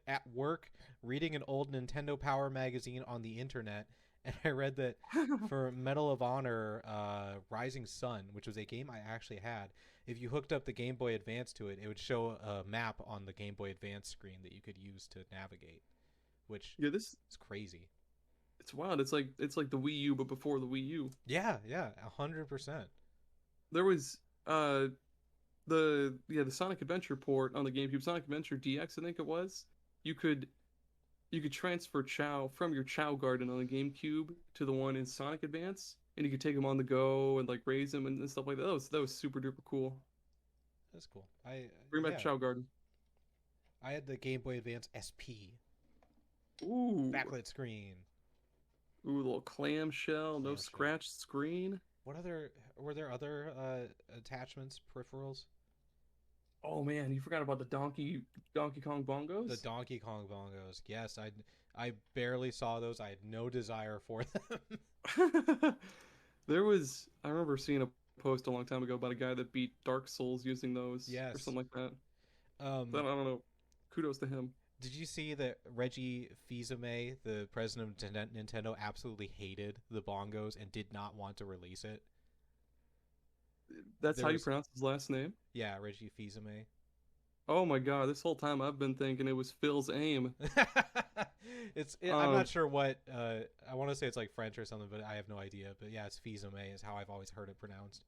at work reading an old Nintendo Power magazine on the internet, and I read that for Medal of Honor Rising Sun, which was a game I actually had, if you hooked up the Game Boy Advance to it, it would show a map on the Game Boy Advance screen that you could use to navigate, which Yeah, this is crazy. it's wild. It's like the Wii U, but before the Wii U. Yeah, yeah, 100%. There was the Sonic Adventure port on the GameCube, Sonic Adventure DX, I think it was. You could you could transfer Chow from your Chow Garden on the GameCube to the one in Sonic Advance, and you could take them on the go and like raise them and stuff like that. That was super duper cool. That's cool. I Bring back yeah, Chow Garden. I had the Game Boy Advance SP Ooh, backlit screen. ooh, little clamshell, no Clamshell. scratched screen. What other were there other attachments, peripherals? Oh man, you forgot about the Donkey Kong The bongos. Donkey Kong bongos. Yes, I barely saw those. I had no desire for them. I remember seeing a post a long time ago about a guy that beat Dark Souls using those or Yes. something like that. But Um, I don't know. Kudos to him. did you see that Reggie Fils-Aimé, the president of Nintendo, absolutely hated the bongos and did not want to release it? That's There how you was pronounce his last name? Yeah, Reggie Fils-Aimé. Oh my god, this whole time I've been thinking it was Phil's aim. I'm Um, not sure what I want to say it's like French or something, but I have no idea. But yeah, it's Fils-Aimé is how I've always heard it pronounced.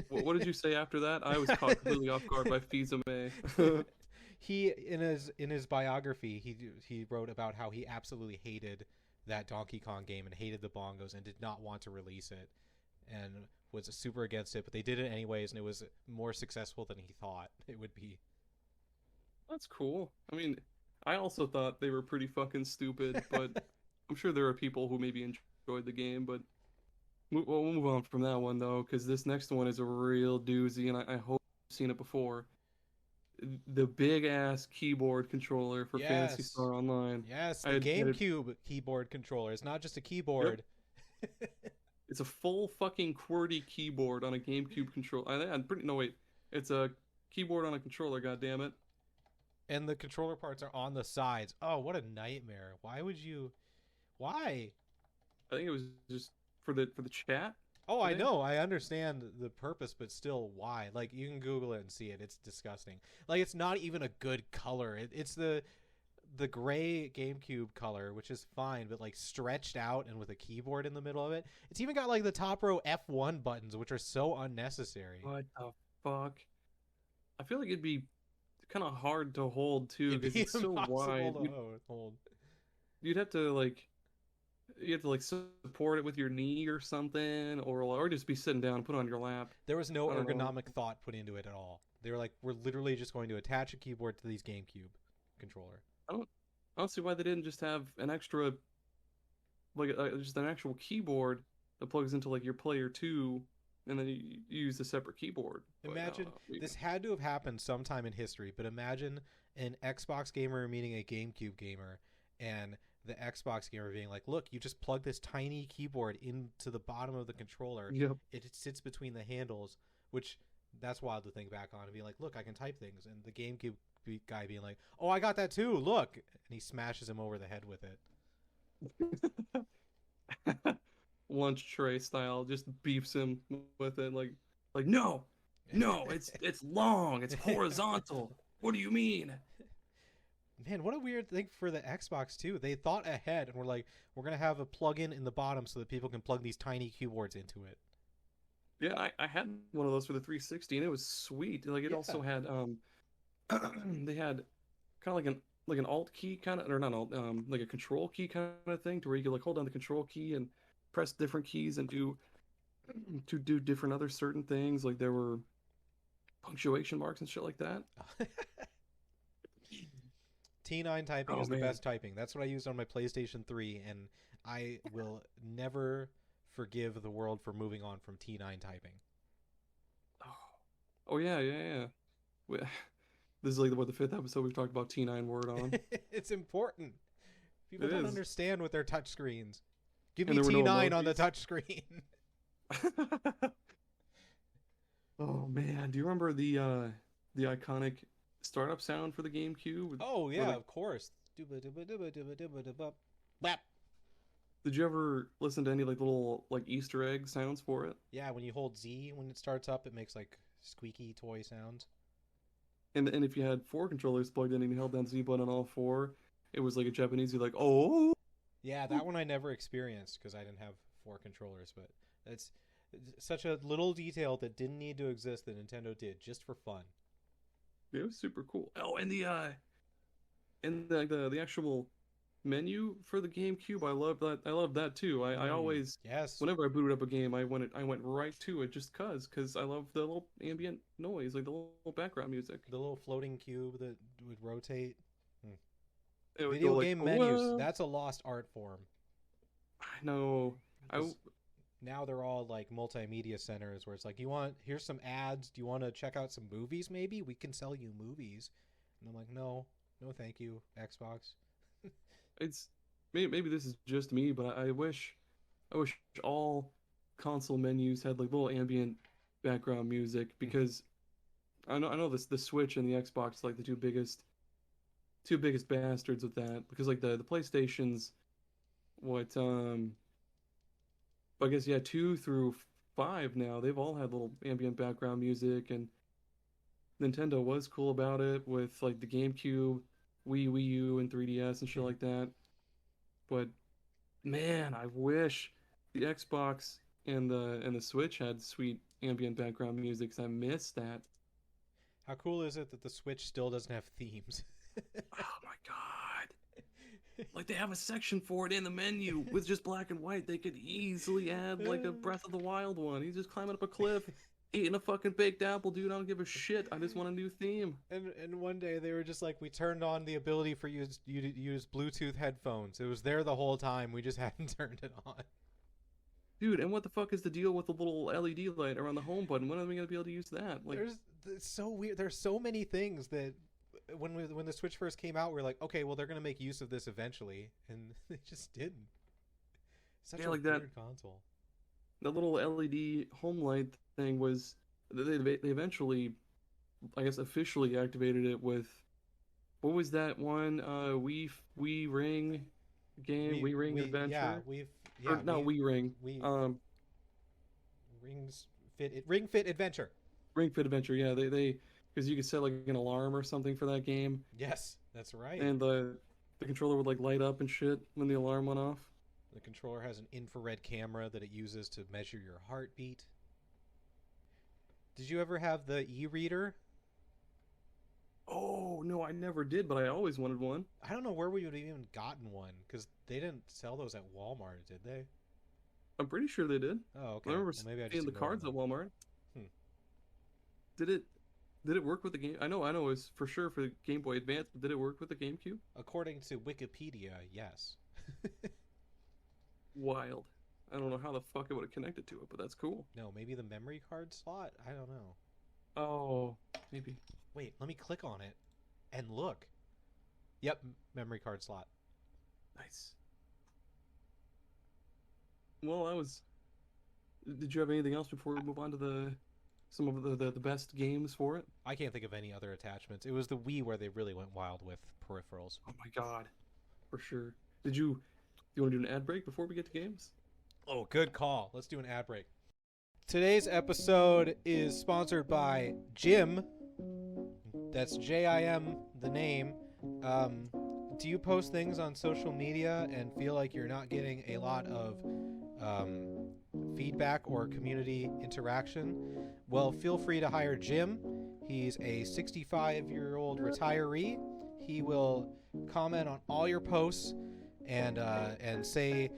what did you say after that? I was caught completely off guard by Fils-Aimé. He in his biography he wrote about how he absolutely hated that Donkey Kong game and hated the bongos and did not want to release it and was super against it, but they did it anyways and it was more successful than he thought it would be. That's cool. I mean, I also thought they were pretty fucking stupid, but I'm sure there are people who maybe enjoyed the game. But we'll move on from that one though, because this next one is a real doozy, and I hope you've seen it before. The big ass keyboard controller for Phantasy Yes. Star Online. Yes, I the had it. GameCube keyboard controller. It's not just a Yep. keyboard. It's a full fucking QWERTY keyboard on a GameCube controller. I'm pretty. No wait, it's a keyboard on a controller. God damn it. And the controller parts are on the sides. Oh, what a nightmare. Why would you why? I think it was just for the chat. Oh, I I think. know. I understand the purpose, but still, why? Like, you can Google it and see it. It's disgusting. Like, it's not even a good color. It's the gray GameCube color, which is fine, but like stretched out and with a keyboard in the middle of it. It's even got like the top row F1 buttons, which are so unnecessary. What the fuck? I feel like it'd be kind of hard to hold too It'd because be it's so impossible wide. to hold. You'd have to like support it with your knee or something, or just be sitting down and put it on your lap. There was no I don't know. ergonomic thought put into it at all. They were like, we're literally just going to attach a keyboard to these GameCube controller. I don't see why they didn't just have an extra, like just an actual keyboard that plugs into like your player two, and then you use a separate keyboard. But I don't Imagine know. this had to have happened sometime in history, but imagine an Xbox gamer meeting a GameCube gamer, and the Xbox gamer being like, look, you just plug this tiny keyboard into the bottom of the controller. Yep. It sits between the handles, which that's wild to think back on and be like, look, I can type things. And the GameCube guy being like, oh, I got that too, look. And he smashes him over the head with it. Lunch tray style, just beefs him with it like no, it's long, it's horizontal. What do you mean? Man, what a weird thing for the Xbox too. They thought ahead and were like, we're gonna have a plug-in in the bottom so that people can plug these tiny keyboards into it. Yeah, I had one of those for the 360 and it was sweet. Like it also had they had kind of like an alt key kind of, or not alt, like a control key kind of thing, to where you could like hold down the control key and press different keys and do different other certain things. Like there were punctuation marks and shit like that. T9 typing is the best typing. That's what I used on my PlayStation 3, and I will never forgive the world for moving on from T9 typing. Oh yeah. This is like the fifth episode we've talked about T9 word on. It's important. People don't understand with their touch screens. Give me T9 on the touch screen. Oh man, do you remember the iconic startup sound for the GameCube? Oh yeah, of course. Bap. Did you ever listen to any like little like Easter egg sounds for it? Yeah, when you hold Z when it starts up, it makes like squeaky toy sounds. And if you had 4 controllers plugged in and you held down Z button on all 4, it was like a Japanese. You're like, oh. Yeah, that one I never experienced because I didn't have 4 controllers, but it's such a little detail that didn't need to exist that Nintendo did just for fun. It was super cool. Oh, and the actual menu for the GameCube, I love that. I love that too. I always, whenever I booted up a game, I went right to it just because I love the little ambient noise, like the little background music, the little floating cube that would rotate. Video game menus, that's a lost art form. I know. Now they're all like multimedia centers where it's like, here's some ads. Do you want to check out some movies maybe? We can sell you movies. And I'm like, no thank you, Xbox. It's maybe this is just me, but I wish all console menus had like little ambient background music, because I know the Switch and the Xbox are like the two biggest bastards with that, because like the PlayStation's I guess 2 through 5 now, they've all had little ambient background music, and Nintendo was cool about it with like the GameCube, Wii U, and 3DS and shit like that. But man, I wish the Xbox and the Switch had sweet ambient background music, 'cause I miss that. How cool is it that the Switch still doesn't have themes? Oh my god. Like they have a section for it in the menu with just black and white. They could easily add like a Breath of the Wild one. He's just climbing up a cliff, eating a fucking baked apple, dude. I don't give a shit. I just want a new theme. And one day they were just like, we turned on the ability for you to use Bluetooth headphones. It was there the whole time. We just hadn't turned it on. Dude, and what the fuck is the deal with the little LED light around the home button? When are we gonna be able to use that? Like, it's so weird. There's so many things that when the Switch first came out, we were like, okay, well, they're going to make use of this eventually, and they just didn't. Such a weird console. The little LED home light thing was, they eventually, I guess, officially activated it with, what was that one Wii Ring game? Wii Ring Adventure? Wii Ring. Ring Fit Adventure. Ring Fit Adventure, yeah. They because you could set like an alarm or something for that game. Yes, that's right. And the controller would like light up and shit when the alarm went off. The controller has an infrared camera that it uses to measure your heartbeat. Did you ever have the e-reader? Oh, no, I never did, but I always wanted one. I don't know where we would have even gotten one, because they didn't sell those at Walmart, did they? I'm pretty sure they did. Oh, okay. I remember seeing the cards at Walmart. Did it work with the game? I know it was for sure for the Game Boy Advance, but did it work with the GameCube? According to Wikipedia, yes. Wild. I don't know how the fuck it would have connected to it, but that's cool. No, maybe the memory card slot? I don't know. Oh, maybe. Wait, let me click on it and look. Yep, memory card slot. Nice. Well, that was. Did you have anything else before we move on to some of the best games for it? I can't think of any other attachments. It was the Wii where they really went wild with peripherals. Oh my god, for sure. Did you? Do you want to do an ad break before we get to games? Oh, good call. Let's do an ad break. Today's episode is sponsored by Jim. That's Jim, the name. Do you post things on social media and feel like you're not getting a lot of feedback or community interaction? Well, feel free to hire Jim. He's a 65-year-old retiree. He will comment on all your posts and say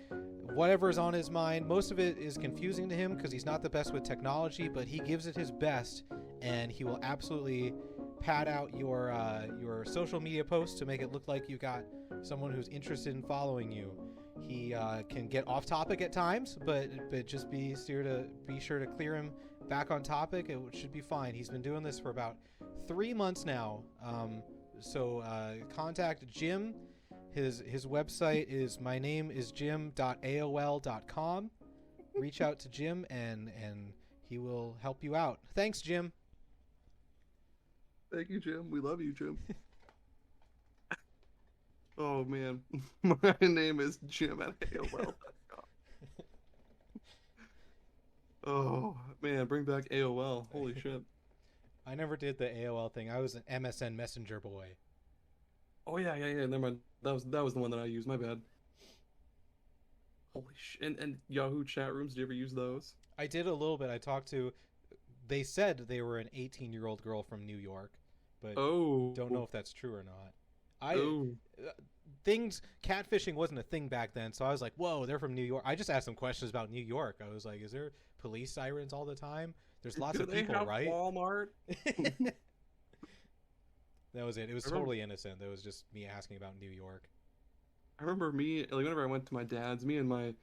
whatever's on his mind. Most of it is confusing to him because he's not the best with technology, but he gives it his best, and he will absolutely pad out your social media posts to make it look like you got someone who's interested in following you. He can get off topic at times, but just be sure to clear him back on topic. It should be fine. He's been doing this for about 3 months now. So contact Jim. His website is mynameisjim.aol.com. Reach out to Jim and he will help you out. Thanks, Jim. Thank you, Jim. We love you, Jim. Oh man, my name is Jim at AOL. Oh man, bring back AOL. Holy shit. I never did the AOL thing. I was an MSN Messenger boy. Oh yeah. Never mind. That was the one that I used. My bad. Holy shit. And Yahoo chat rooms. Did you ever use those? I did a little bit. They said they were an 18-year-old girl from New York, but don't know if that's true or not. Catfishing wasn't a thing back then, so I was like, whoa, they're from New York. I just asked them questions about New York. I was like, is there police sirens all the time? There's lots of people, right? Walmart? That was it. It was totally innocent. That was just me asking about New York. I remember whenever I went to my dad's, me and my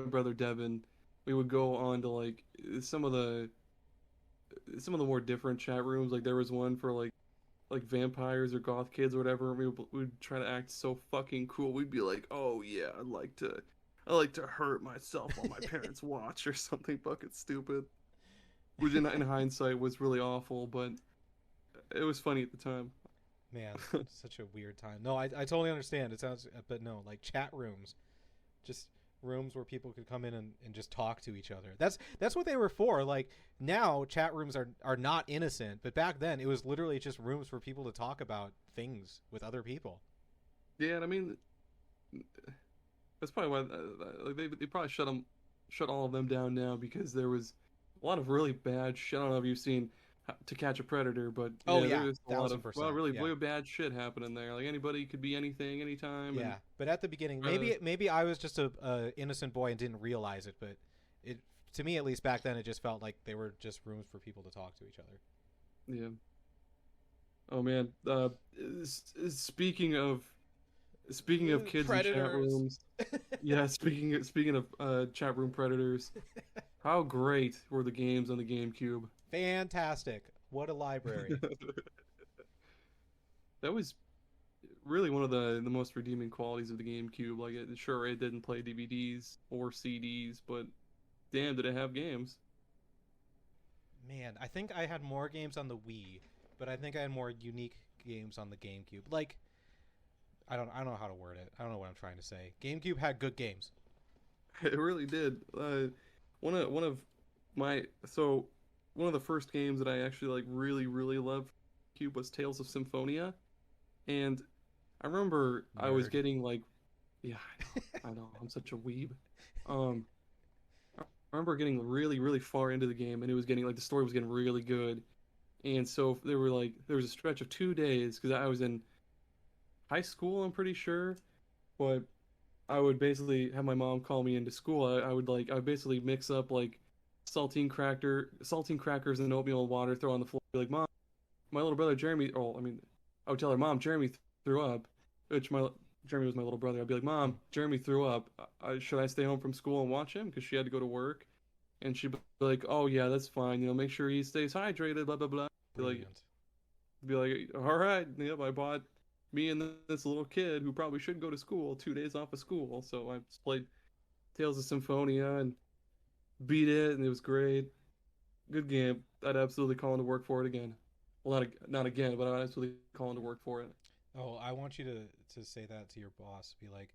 brother Devin, we would go on to like some of the more different chat rooms. Like there was one for like vampires or goth kids or whatever. We'd try to act so fucking cool. We'd be like, "Oh yeah, I like to hurt myself while my parents watch," or something fucking stupid. Which in hindsight was really awful, but it was funny at the time. Man, such a weird time. No, I totally understand. It sounds, but no, like chat rooms, just rooms where people could come in and just talk to each other. That's what they were for. Like now chat rooms are not innocent, but back then it was literally just rooms for people to talk about things with other people. Yeah, and I mean that's probably why they probably shut all of them down now, because there was a lot of really bad shit. I don't know if you've seen To Catch a Predator, but there was a lot of really bad shit happening there. Like anybody could be anything, anytime. Yeah, but at the beginning, maybe I was just a innocent boy and didn't realize it. But to me, at least back then, it just felt like they were just rooms for people to talk to each other. Yeah. Oh man. Speaking of kids predators. In chat rooms. Yeah. Speaking of chat room predators. How great were the games on the GameCube? Fantastic. What a library. That was really one of the most redeeming qualities of the GameCube. Like, it didn't play DVDs or CDs, but damn, did it have games. Man, I think I had more games on the Wii, but I think I had more unique games on the GameCube. Like, I don't know how to word it. I don't know what I'm trying to say. GameCube had good games. It really did. One of the first games that I actually like really loved Cube was Tales of Symphonia, and I remember Nerd. I was getting like, yeah, I know I'm such a weeb. I remember getting really far into the game, and it was getting like the story was getting really good, and so there was a stretch of 2 days because I was in high school, I'm pretty sure, but I would basically have my mom call me into school. I would basically mix up like saltine crackers and oatmeal and water, throw on the floor, be like, "Mom, my little brother Jeremy," I would tell her, "Mom, Jeremy threw up," Jeremy was my little brother. I'd be like, "Mom, Jeremy threw up. Should I stay home from school and watch him?" Because she had to go to work. And she'd be like, "Oh yeah, that's fine. Make sure he stays hydrated, blah blah blah." Be like, "All right." Yep, I bought me and this little kid who probably should go to school, 2 days off of school. So I just played Tales of Symphonia and beat it, and it was great. Good game. I'd absolutely call in to work for it again. Well, not again, but I'd absolutely call in to work for it. Oh, I want you to say that to your boss. Be like,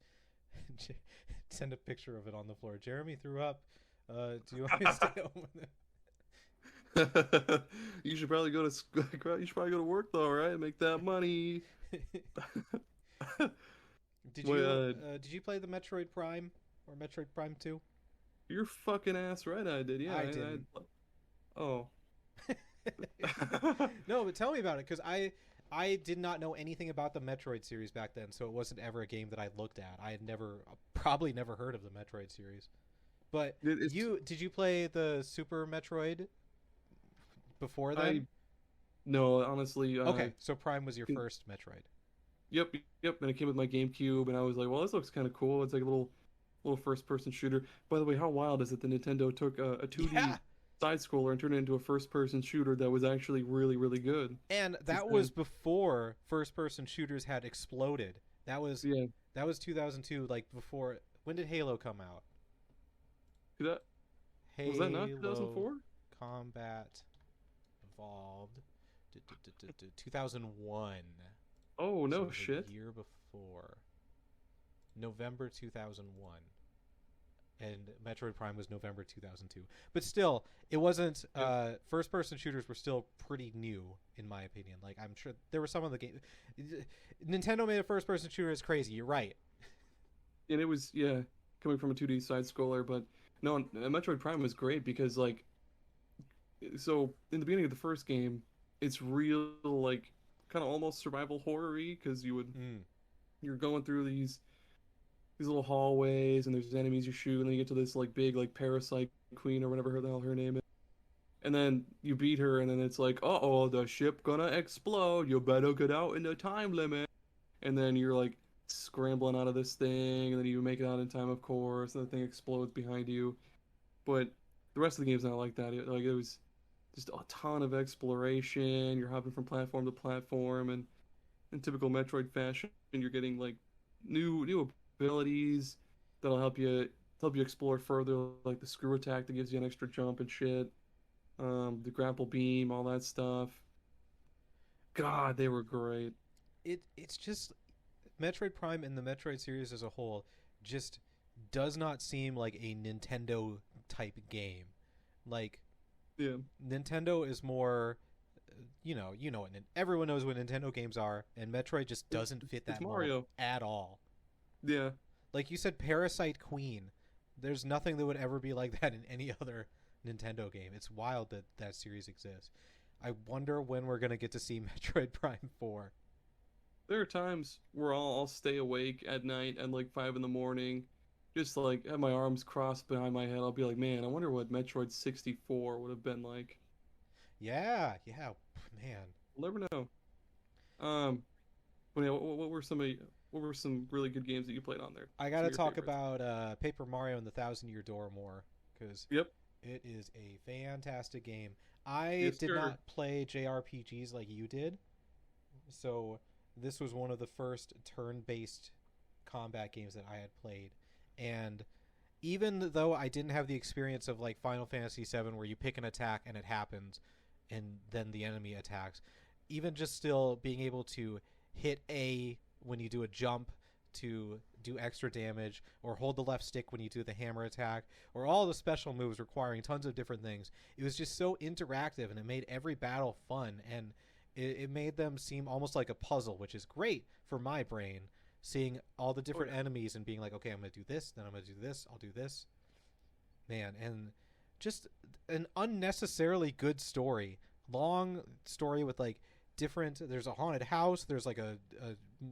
send a picture of it on the floor. Jeremy threw up. Do you want me to stay home with it? You should probably go to you should probably go to work though, right? Make that money. Did you play the Metroid Prime or Metroid Prime 2? You're fucking ass right. I did. Yeah, I didn't. Oh. No, but tell me about it, because I did not know anything about the Metroid series back then, so it wasn't ever a game that I looked at. I had probably never heard of the Metroid series. But did you play the Super Metroid before then? No, honestly. Okay, so Prime was your first Metroid. Yep. And it came with my GameCube, and I was like, well, this looks kind of cool. It's like a little first-person shooter. By the way, how wild is it that Nintendo took a 2D side-scroller and turned it into a first-person shooter that was actually really, really good? And that was before first-person shooters had exploded. That was 2002, like before. When did Halo come out? Was that not 2004? Combat Evolved 2001. Oh, no so shit. The year before. November 2001. And Metroid Prime was November 2002. But still, it wasn't... first-person shooters were still pretty new, in my opinion. Like, I'm sure there were some of the games... Nintendo made a first-person shooter is crazy. You're right. And it was, coming from a 2D side-scroller, but... No, Metroid Prime was great because, like... So, in the beginning of the first game, it's real, like, kind of almost survival horror-y, because you're going through these little hallways, and there's enemies you shoot, and then you get to this like big like parasite queen or whatever the hell her name is, and then you beat her, and then it's like, uh-oh, the ship gonna explode, you better get out in the time limit, and then you're like scrambling out of this thing, and then you make it out in time, of course, and the thing explodes behind you. But the rest of the game's not like that. It was just a ton of exploration. You're hopping from platform to platform, and in typical Metroid fashion, you're getting like new abilities that'll help you explore further, like the screw attack that gives you an extra jump and shit, the grapple beam, all that stuff. God, they were great. It's just Metroid Prime and the Metroid series as a whole just does not seem like a Nintendo type game. Like, Nintendo is more, what everyone knows what Nintendo games are, and Metroid just doesn't fit that mold at all. Yeah. Like you said, Parasite Queen. There's nothing that would ever be like that in any other Nintendo game. It's wild that that series exists. I wonder when we're going to get to see Metroid Prime 4. There are times where I'll stay awake at night at like 5 in the morning, just like have my arms crossed behind my head. I'll be like, man, I wonder what Metroid 64 would have been like. Yeah, man. We'll never know. But yeah, what were some really good games that you played on there? I gotta talk about Paper Mario and the Thousand Year Door more, because it is a fantastic game. I did not play JRPGs like you did, so this was one of the first turn-based combat games that I had played. And even though I didn't have the experience of like Final Fantasy VII, where you pick an attack and it happens, and then the enemy attacks, even just still being able to hit A when you do a jump to do extra damage, or hold the left stick when you do the hammer attack, or all the special moves requiring tons of different things, it was just so interactive, and it made every battle fun, and it made them seem almost like a puzzle, which is great for my brain, seeing all the different enemies and being like, okay, I'm going to do this, then I'm going to do this, I'll do this. Man, and just an unnecessarily good story. Long story with like different, there's a haunted house, there's like a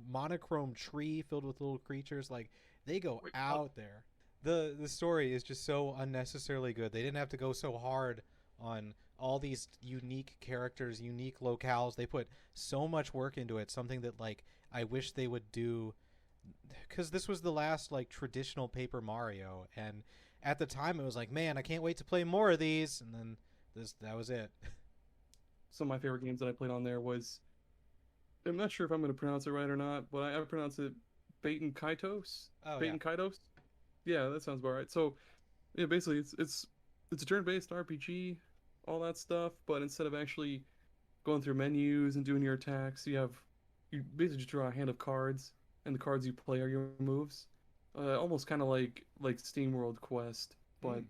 monochrome tree filled with little creatures. Like, they go out there. The story is just so unnecessarily good. They didn't have to go so hard on all these unique characters, unique locales. They put so much work into it, something that like I wish they would do, because this was the last like traditional Paper Mario, and at the time it was like, man, I can't wait to play more of these, and then that was it. Some of my favorite games that I played on there was I'm not sure if I'm going to pronounce it right or not, but I pronounce it Baten Kaitos. Oh yeah. Baten Kaitos. Yeah, that sounds about right. So yeah, basically it's a turn-based RPG, all that stuff. But instead of actually going through menus and doing your attacks, you basically just draw a hand of cards, and the cards you play are your moves. Almost kind of like SteamWorld Quest, but Hmm.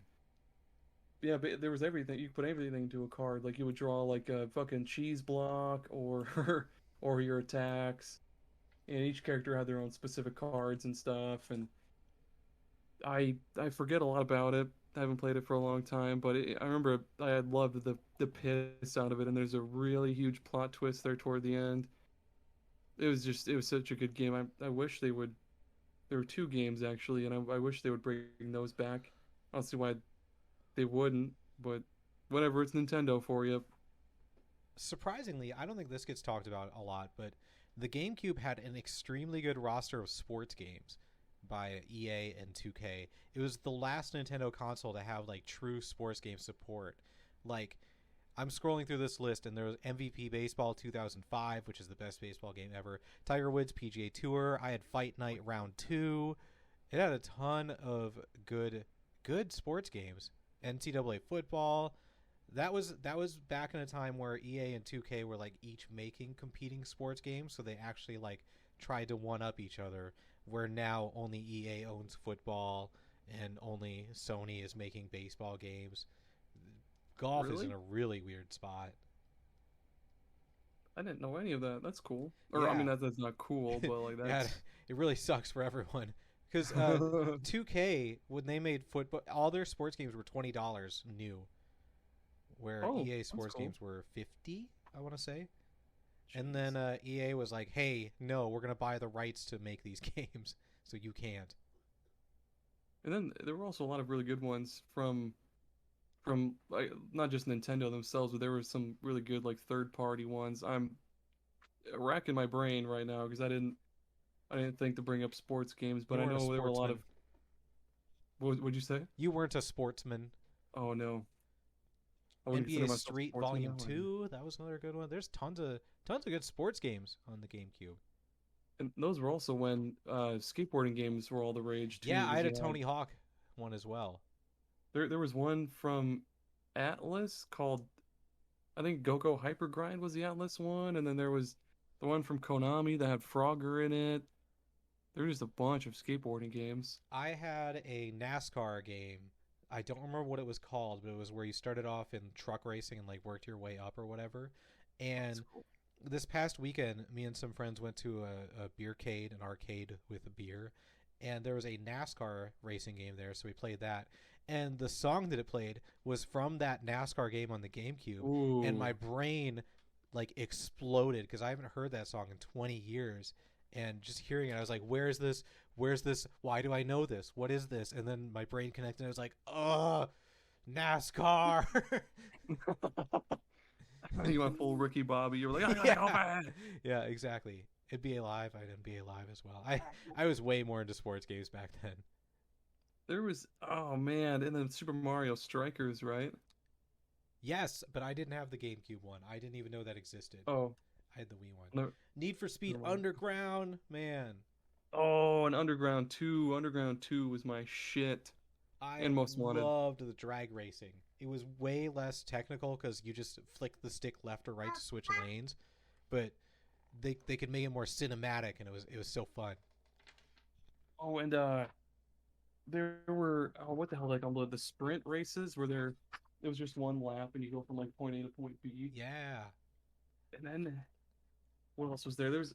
yeah, but there was everything. You could put everything into a card. Like you would draw like a fucking cheese block or or your attacks, and each character had their own specific cards and stuff. And I forget a lot about it. I haven't played it for a long time, but I remember I had loved the piss out of it. And there's a really huge plot twist there toward the end. It was such a good game. I wish they would. There were two games actually, and I wish they would bring those back. I don't see why they wouldn't, but whatever. It's Nintendo for you. Surprisingly, I don't think this gets talked about a lot, but the GameCube had an extremely good roster of sports games by EA and 2K. It was the last Nintendo console to have like true sports game support. Like I'm scrolling through this list and there was MVP Baseball 2005, which is the best baseball game ever. Tiger Woods PGA Tour. I had Fight Night Round 2. It had a ton of good sports games. NCAA football. That was back in a time where EA and 2K were like each making competing sports games, so they actually like tried to one up each other. Where now only EA owns football and only Sony is making baseball games. Golf is in Really? a really weird spot. I didn't know any of that. That's cool. Or I mean, Yeah, that's not cool, but like yeah, that's. it really sucks for everyone because 2K when they made football, all their sports games were $20 new, where Oh, EA that's sports cool. games were 50. I want to say. And then Jeez. EA was like, "Hey, no, we're gonna buy the rights to make these games, so you can't." And then there were also a lot of really good ones from like not just Nintendo themselves, but there were some really good like third party ones. I'm racking my brain right now because I didn't think to bring up sports games, but You I weren't a know there were a lot of sportsman. what'd you say? You weren't a sportsman. Oh no, I wouldn't consider NBA myself a Street sportsman Volume now. 2, that was another good one. There's tons of good sports games on the GameCube. And those were also when skateboarding games were all the rage too, Yeah, I because had a you had Tony Hawk one as well. there was one from Atlas called I think Go Hyper Grind was the Atlas one, and then there was the one from Konami that had Frogger in it. There was just a bunch of skateboarding games. I had a NASCAR game. I don't remember what it was called, but it was where you started off in truck racing and like worked your way up or whatever. That's And cool. this past weekend, me and some friends went to a beercade, an arcade with a beer, and there was a NASCAR racing game there, so we played that. And the song that it played was from that NASCAR game on the GameCube, and my Ooh. brain like exploded because I haven't heard that song in 20 years. And just hearing it, I was like, "Where's this? Where's this? Why do I know this? What is this?" And then my brain connected. And I was like, "Oh, NASCAR!" You went full Ricky Bobby. You were like, I gotta go Yeah, back. yeah, exactly. NBA Live, I had NBA Live as well. I was way more into sports games back then. There was oh man, and then Super Mario Strikers, right? Yes, but I didn't have the GameCube one. I didn't even know that existed. Oh, I had the Wii one. no, Need for Speed never mind. Underground, man. Oh, and Underground 2. Underground 2 was my shit. I And Most Wanted. loved the drag racing. It was way less technical because you just flick the stick left or right to switch lanes, but they could make it more cinematic, and it was so fun. Oh, and there were oh, what the hell did I call them? The sprint races where there it was just one lap and you go from like point A to point B. Yeah. And then what else was there? There's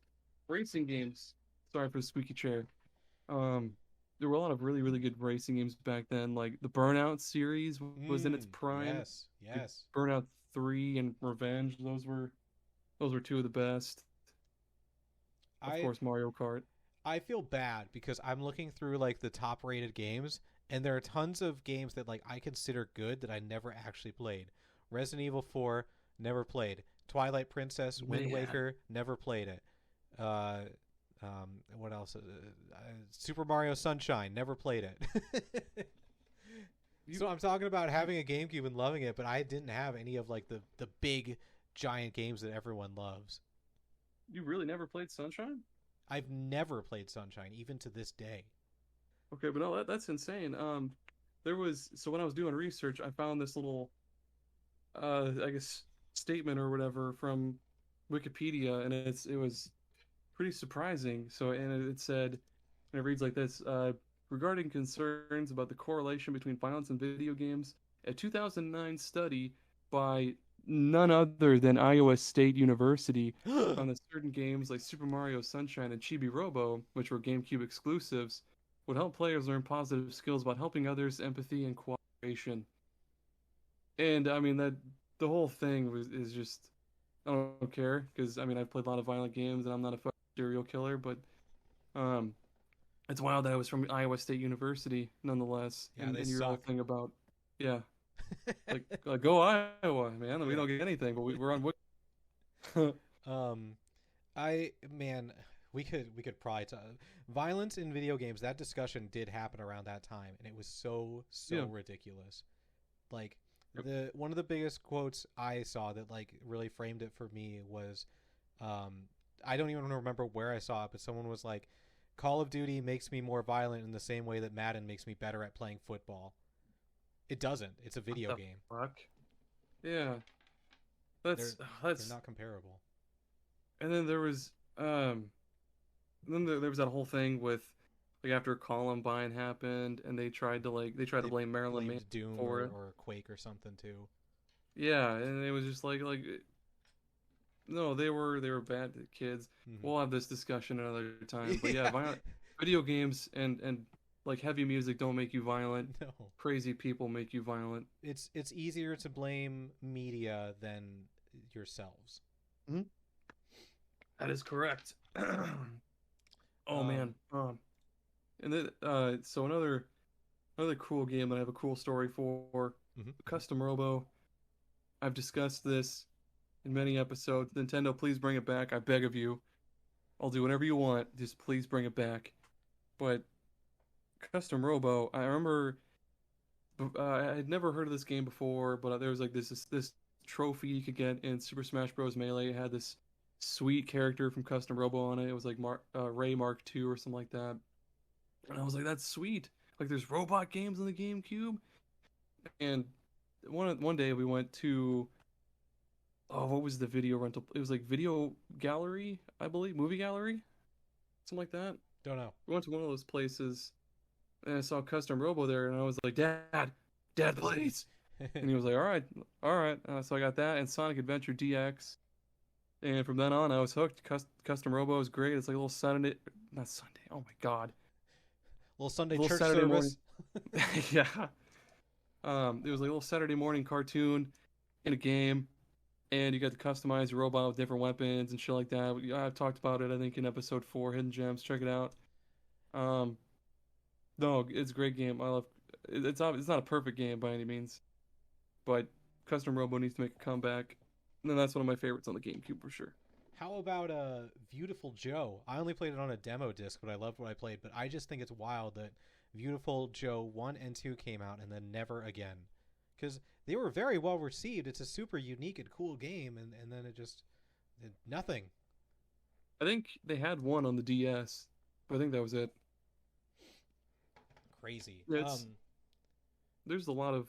racing games. Sorry for the squeaky chair. Um, there were a lot of really, really good racing games back then. Like the Burnout series was in its prime. Yes, Like yes. Burnout 3 and Revenge, those were two of the best. Of I course, Mario Kart. I feel bad because I'm looking through like the top rated games, and there are tons of games that like I consider good that I never actually played. Resident Evil 4, never played. Twilight Princess, Wind Man, Waker, never played it. Uh, what else? Super Mario Sunshine, never played it. you So I'm talking about having a GameCube and loving it, but I didn't have any of like the big giant games that everyone loves. You really never played Sunshine? I've never played Sunshine, even to this day. Okay, but no, that's insane. There was so when I was doing research, I found this little, I guess statement or whatever from Wikipedia, and it was pretty surprising. So, and it said, and it reads like this: regarding concerns about the correlation between violence and video games, a 2009 study by none other than Iowa State University found that certain games like Super Mario Sunshine and Chibi Robo, which were GameCube exclusives, would help players learn positive skills about helping others, empathy, and cooperation. And I mean that the whole thing is just I don't care because I mean I've played a lot of violent games and I'm not a fucking serial killer, but um, it's wild that I was from Iowa State University nonetheless. Yeah, and, they and your whole suck. thing about yeah, like go Iowa, man. We don't get anything, but we're on what? um, man, we could probably violence in video games. That discussion did happen around that time, and it was so Yeah. ridiculous. Like the one of the biggest quotes I saw that like really framed it for me was, um, I don't even remember where I saw it, but someone was like, "Call of Duty makes me more violent in the same way that Madden makes me better at playing football." It doesn't. It's a What video the game. fuck? Yeah, They're that's not comparable. and then there was there was that whole thing with like after Columbine happened and they tried to They blame Marilyn Manson blamed Doom for it. or Quake or something too. Yeah, and it was just like no, they were bad kids. Mm-hmm. We'll have this discussion another time. But yeah, violent video games and like heavy music don't make you violent. No. Crazy people make you violent. It's easier to blame media than yourselves. Hmm. That is correct. Oh Um, man. And then so another cool game that I have a cool story for, mhm. Custom Robo. I've discussed this in many episodes. Nintendo, please bring it back. I beg of you. I'll do whatever you want. Just please bring it back. But Custom Robo, I remember I had never heard of this game before, but there was like this trophy you could get in Super Smash Bros. Melee. It had this sweet character from Custom Robo on it. It was like Ray Mark II or something like that. And I was like, that's sweet. Like there's robot games on the GameCube. And one day we went to what was the video rental? It was like Video Gallery, I believe, Movie Gallery, something like that. Don't know. We went to one of those places, and I saw Custom Robo there, and I was like, Dad, please. And he was like, all right. So I got that and Sonic Adventure DX, and from then on I was hooked. Custom Robo is great. It's like a little Sunday, not Sunday. Oh my God, Little Sunday little church Saturday service. morning. Yeah. It was like a little Saturday morning cartoon in a game, and you got to customize your robot with different weapons and shit like that. I've talked about it, I think, in episode 4, Hidden Gems. Check it out. No, it's a great game. I love. It's not a perfect game by any means, but Custom Robo needs to make a comeback, and then that's one of my favorites on the GameCube for sure. How about Beautiful Joe? I only played it on a demo disc, but I loved what I played. But I just think it's wild that Beautiful Joe 1 and 2 came out and then never again. Because they were very well received. It's a super unique and cool game, and then it just nothing. I think they had one on the DS, but I think that was it. Crazy. Yeah, there's a lot of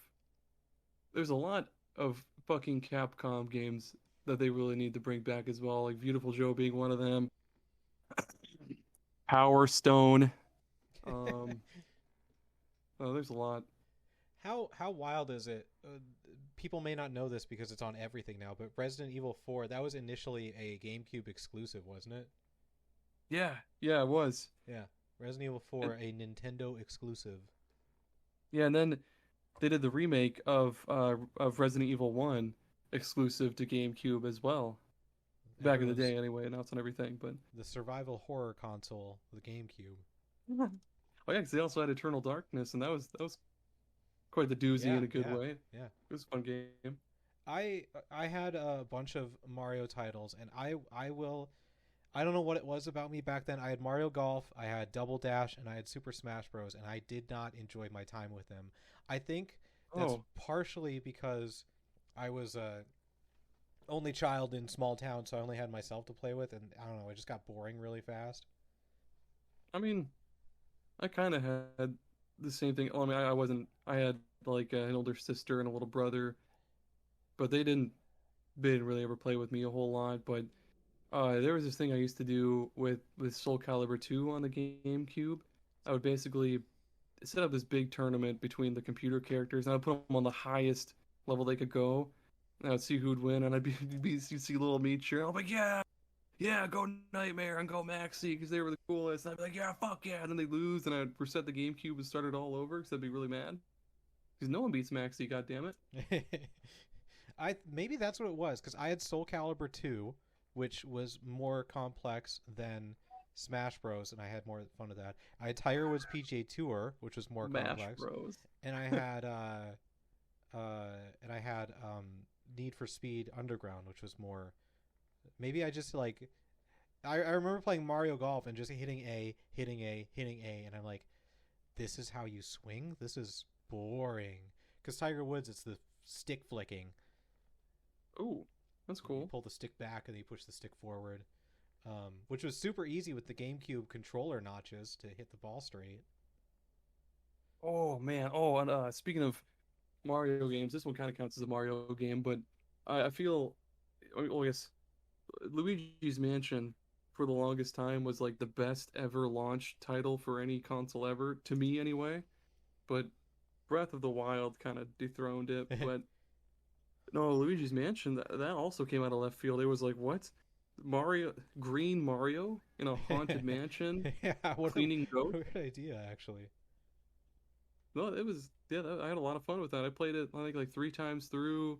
there's a lot of fucking Capcom games that they really need to bring back as well, like Beautiful Joe being one of them. Power Stone. Oh, there's a lot. How wild is it? People may not know this because it's on everything now, but Resident Evil 4, that was initially a GameCube exclusive, wasn't it? Yeah, it was. Yeah. Resident Evil 4, a Nintendo exclusive. Yeah, and then they did the remake of Resident Evil 1 exclusive to GameCube as well. Back in the day anyway, now it's on everything, but the survival horror console, the GameCube. Oh yeah, because they also had Eternal Darkness, and that was quite the doozy in a good way. Yeah. It was a fun game. I had a bunch of Mario titles, and I don't know what it was about me back then. I had Mario Golf, I had Double Dash, and I had Super Smash Bros. And I did not enjoy my time with them. I think that's partially because I was only child in small town, so I only had myself to play with, and I don't know, it just got boring really fast. I mean, I kind of had the same thing. Well, I mean, I wasn't. I had like an older sister and a little brother, but they didn't really ever play with me a whole lot. But there was this thing I used to do with Soul Calibur 2 on the GameCube. I would basically set up this big tournament between the computer characters, and I'd put them on the highest level they could go. And I'd see who'd win, and you'd see little me cheering. I'm like, yeah, yeah, go Nightmare and go Maxi, because they were the coolest. And I'd be like, yeah, fuck yeah, and then they lose, and I'd reset the GameCube and start it all over, because I'd be really mad. Because no one beats Maxi, goddammit. I maybe that's what it was because I had Soul Calibur 2, which was more complex than Smash Bros, and I had more fun with that. I had Tiger Woods PGA Tour, which was more Smash complex, Bros. and I had Need for Speed Underground, which was more. Maybe I just like. I remember playing Mario Golf and just hitting A, hitting A, hitting A, and I'm like, this is how you swing. This is boring. Because Tiger Woods, it's the stick flicking. Ooh, that's cool. You pull the stick back and then you push the stick forward, which was super easy with the GameCube controller notches to hit the ball straight. Oh man. Oh, and speaking of Mario games, this one kind of counts as a Mario game, but I feel, oh yes, Luigi's Mansion for the longest time was like the best ever launch title for any console ever, to me anyway. But Breath of the Wild kind of dethroned it. But no, Luigi's Mansion, that also came out of left field. It was like, what? Green Mario in a haunted mansion, Yeah, what cleaning goats? weird idea, actually. No, it was, yeah, I had a lot of fun with that. I played it, I think, like 3 times through,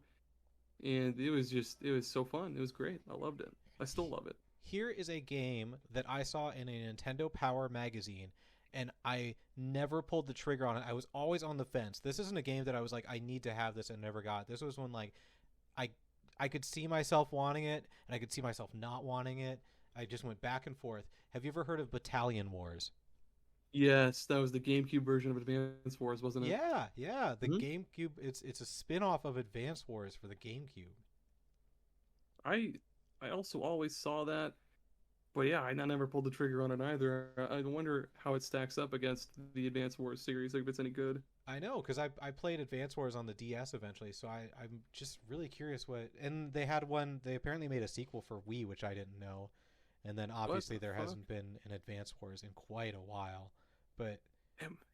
and it was so fun. It was great. I loved it. I still love it. Here is a game that I saw in a Nintendo Power magazine, and I never pulled the trigger on it. I was always on the fence. This isn't a game that I was like, I need to have this and never got. This was one like I I could see myself wanting it, and I could see myself not wanting it. I just went back and forth. Have you ever heard of Battalion Wars? Yes, that was the GameCube version of Advance Wars, wasn't it? Yeah, yeah. The Hmm. GameCube. It's a spin-off of Advance Wars for the GameCube. I I also always saw that, but yeah, I never pulled the trigger on it either. I wonder how it stacks up against the Advance Wars series, like if it's any good. I know, because I played Advance Wars on the DS eventually, so I'm just really curious what. And they had one. They apparently made a sequel for Wii, which I didn't know. And then What obviously the there fuck? hasn't been an Advance Wars in quite a while, but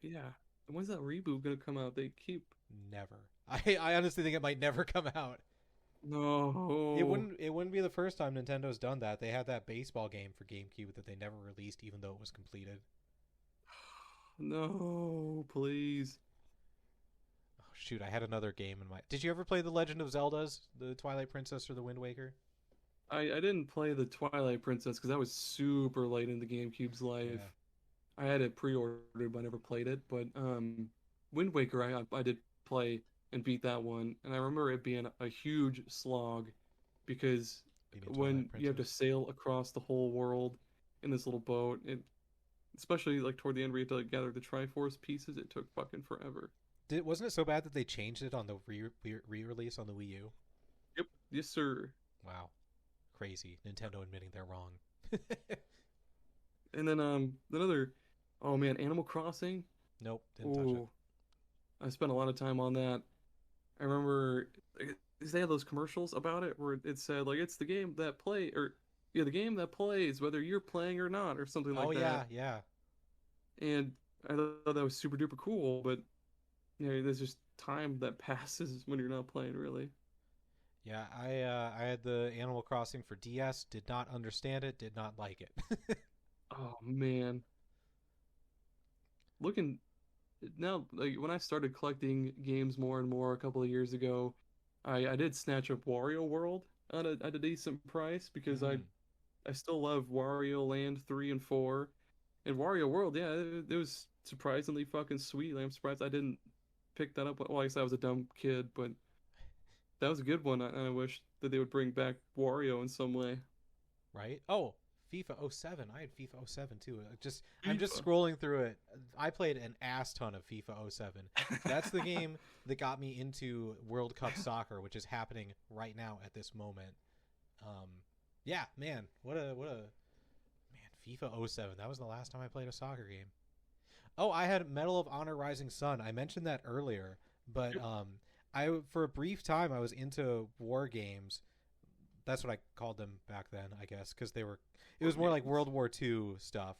Yeah. When's that reboot gonna come out? They keep never. I honestly think it might never come out. no, It wouldn't be the first time Nintendo's done that. They had that baseball game for GameCube that they never released, even though it was completed. no, please. Oh shoot, I had another game in my. Did you ever play The Legend of Zelda's, the Twilight Princess or the Wind Waker? I didn't play the Twilight Princess because that was super late in the GameCube's life. Yeah. I had it pre-ordered, but I never played it. But Wind Waker, I did play and beat that one, and I remember it being a huge slog because You mean when Twilight you have to Princess? sail across the whole world in this little boat, especially like toward the end where you have to like, gather the Triforce pieces, it took fucking forever. Wasn't it so bad that they changed it on the re-release on the Wii U? Yep, yes sir. Wow, crazy. Nintendo admitting they're wrong. And then another, oh man, Animal Crossing. Nope, didn't touch it. Oh, I spent a lot of time on that. I remember they had those commercials about it where it said like it's the game that play or yeah the game that plays whether you're playing or not or something Oh like yeah, that. yeah. And I thought that was super duper cool, but you know there's just time that passes when you're not playing really. Yeah, I had the Animal Crossing for DS, did not understand it, did not like it. Oh man, looking now like when I started collecting games more and more a couple of years ago, I did snatch up Wario World at a decent price because Mm. I still love Wario Land 3 and 4. And Wario World, yeah, it was surprisingly fucking sweet. Like, I'm surprised I didn't pick that up. Well, I guess I was a dumb kid, but that was a good one. And I wish that they would bring back Wario in some way. Right? Oh, FIFA '07. I had FIFA '07 too. I'm just FIFA. scrolling through it. I played an ass ton of FIFA '07. That's the game that got me into World Cup soccer, which is happening right now at this moment. Yeah, man, what a man, FIFA '07. That was the last time I played a soccer game. Oh, I had Medal of Honor Rising Sun. I mentioned that earlier, but I for a brief time I was into war games. That's what I called them back then, I guess, because it was more like World War II stuff.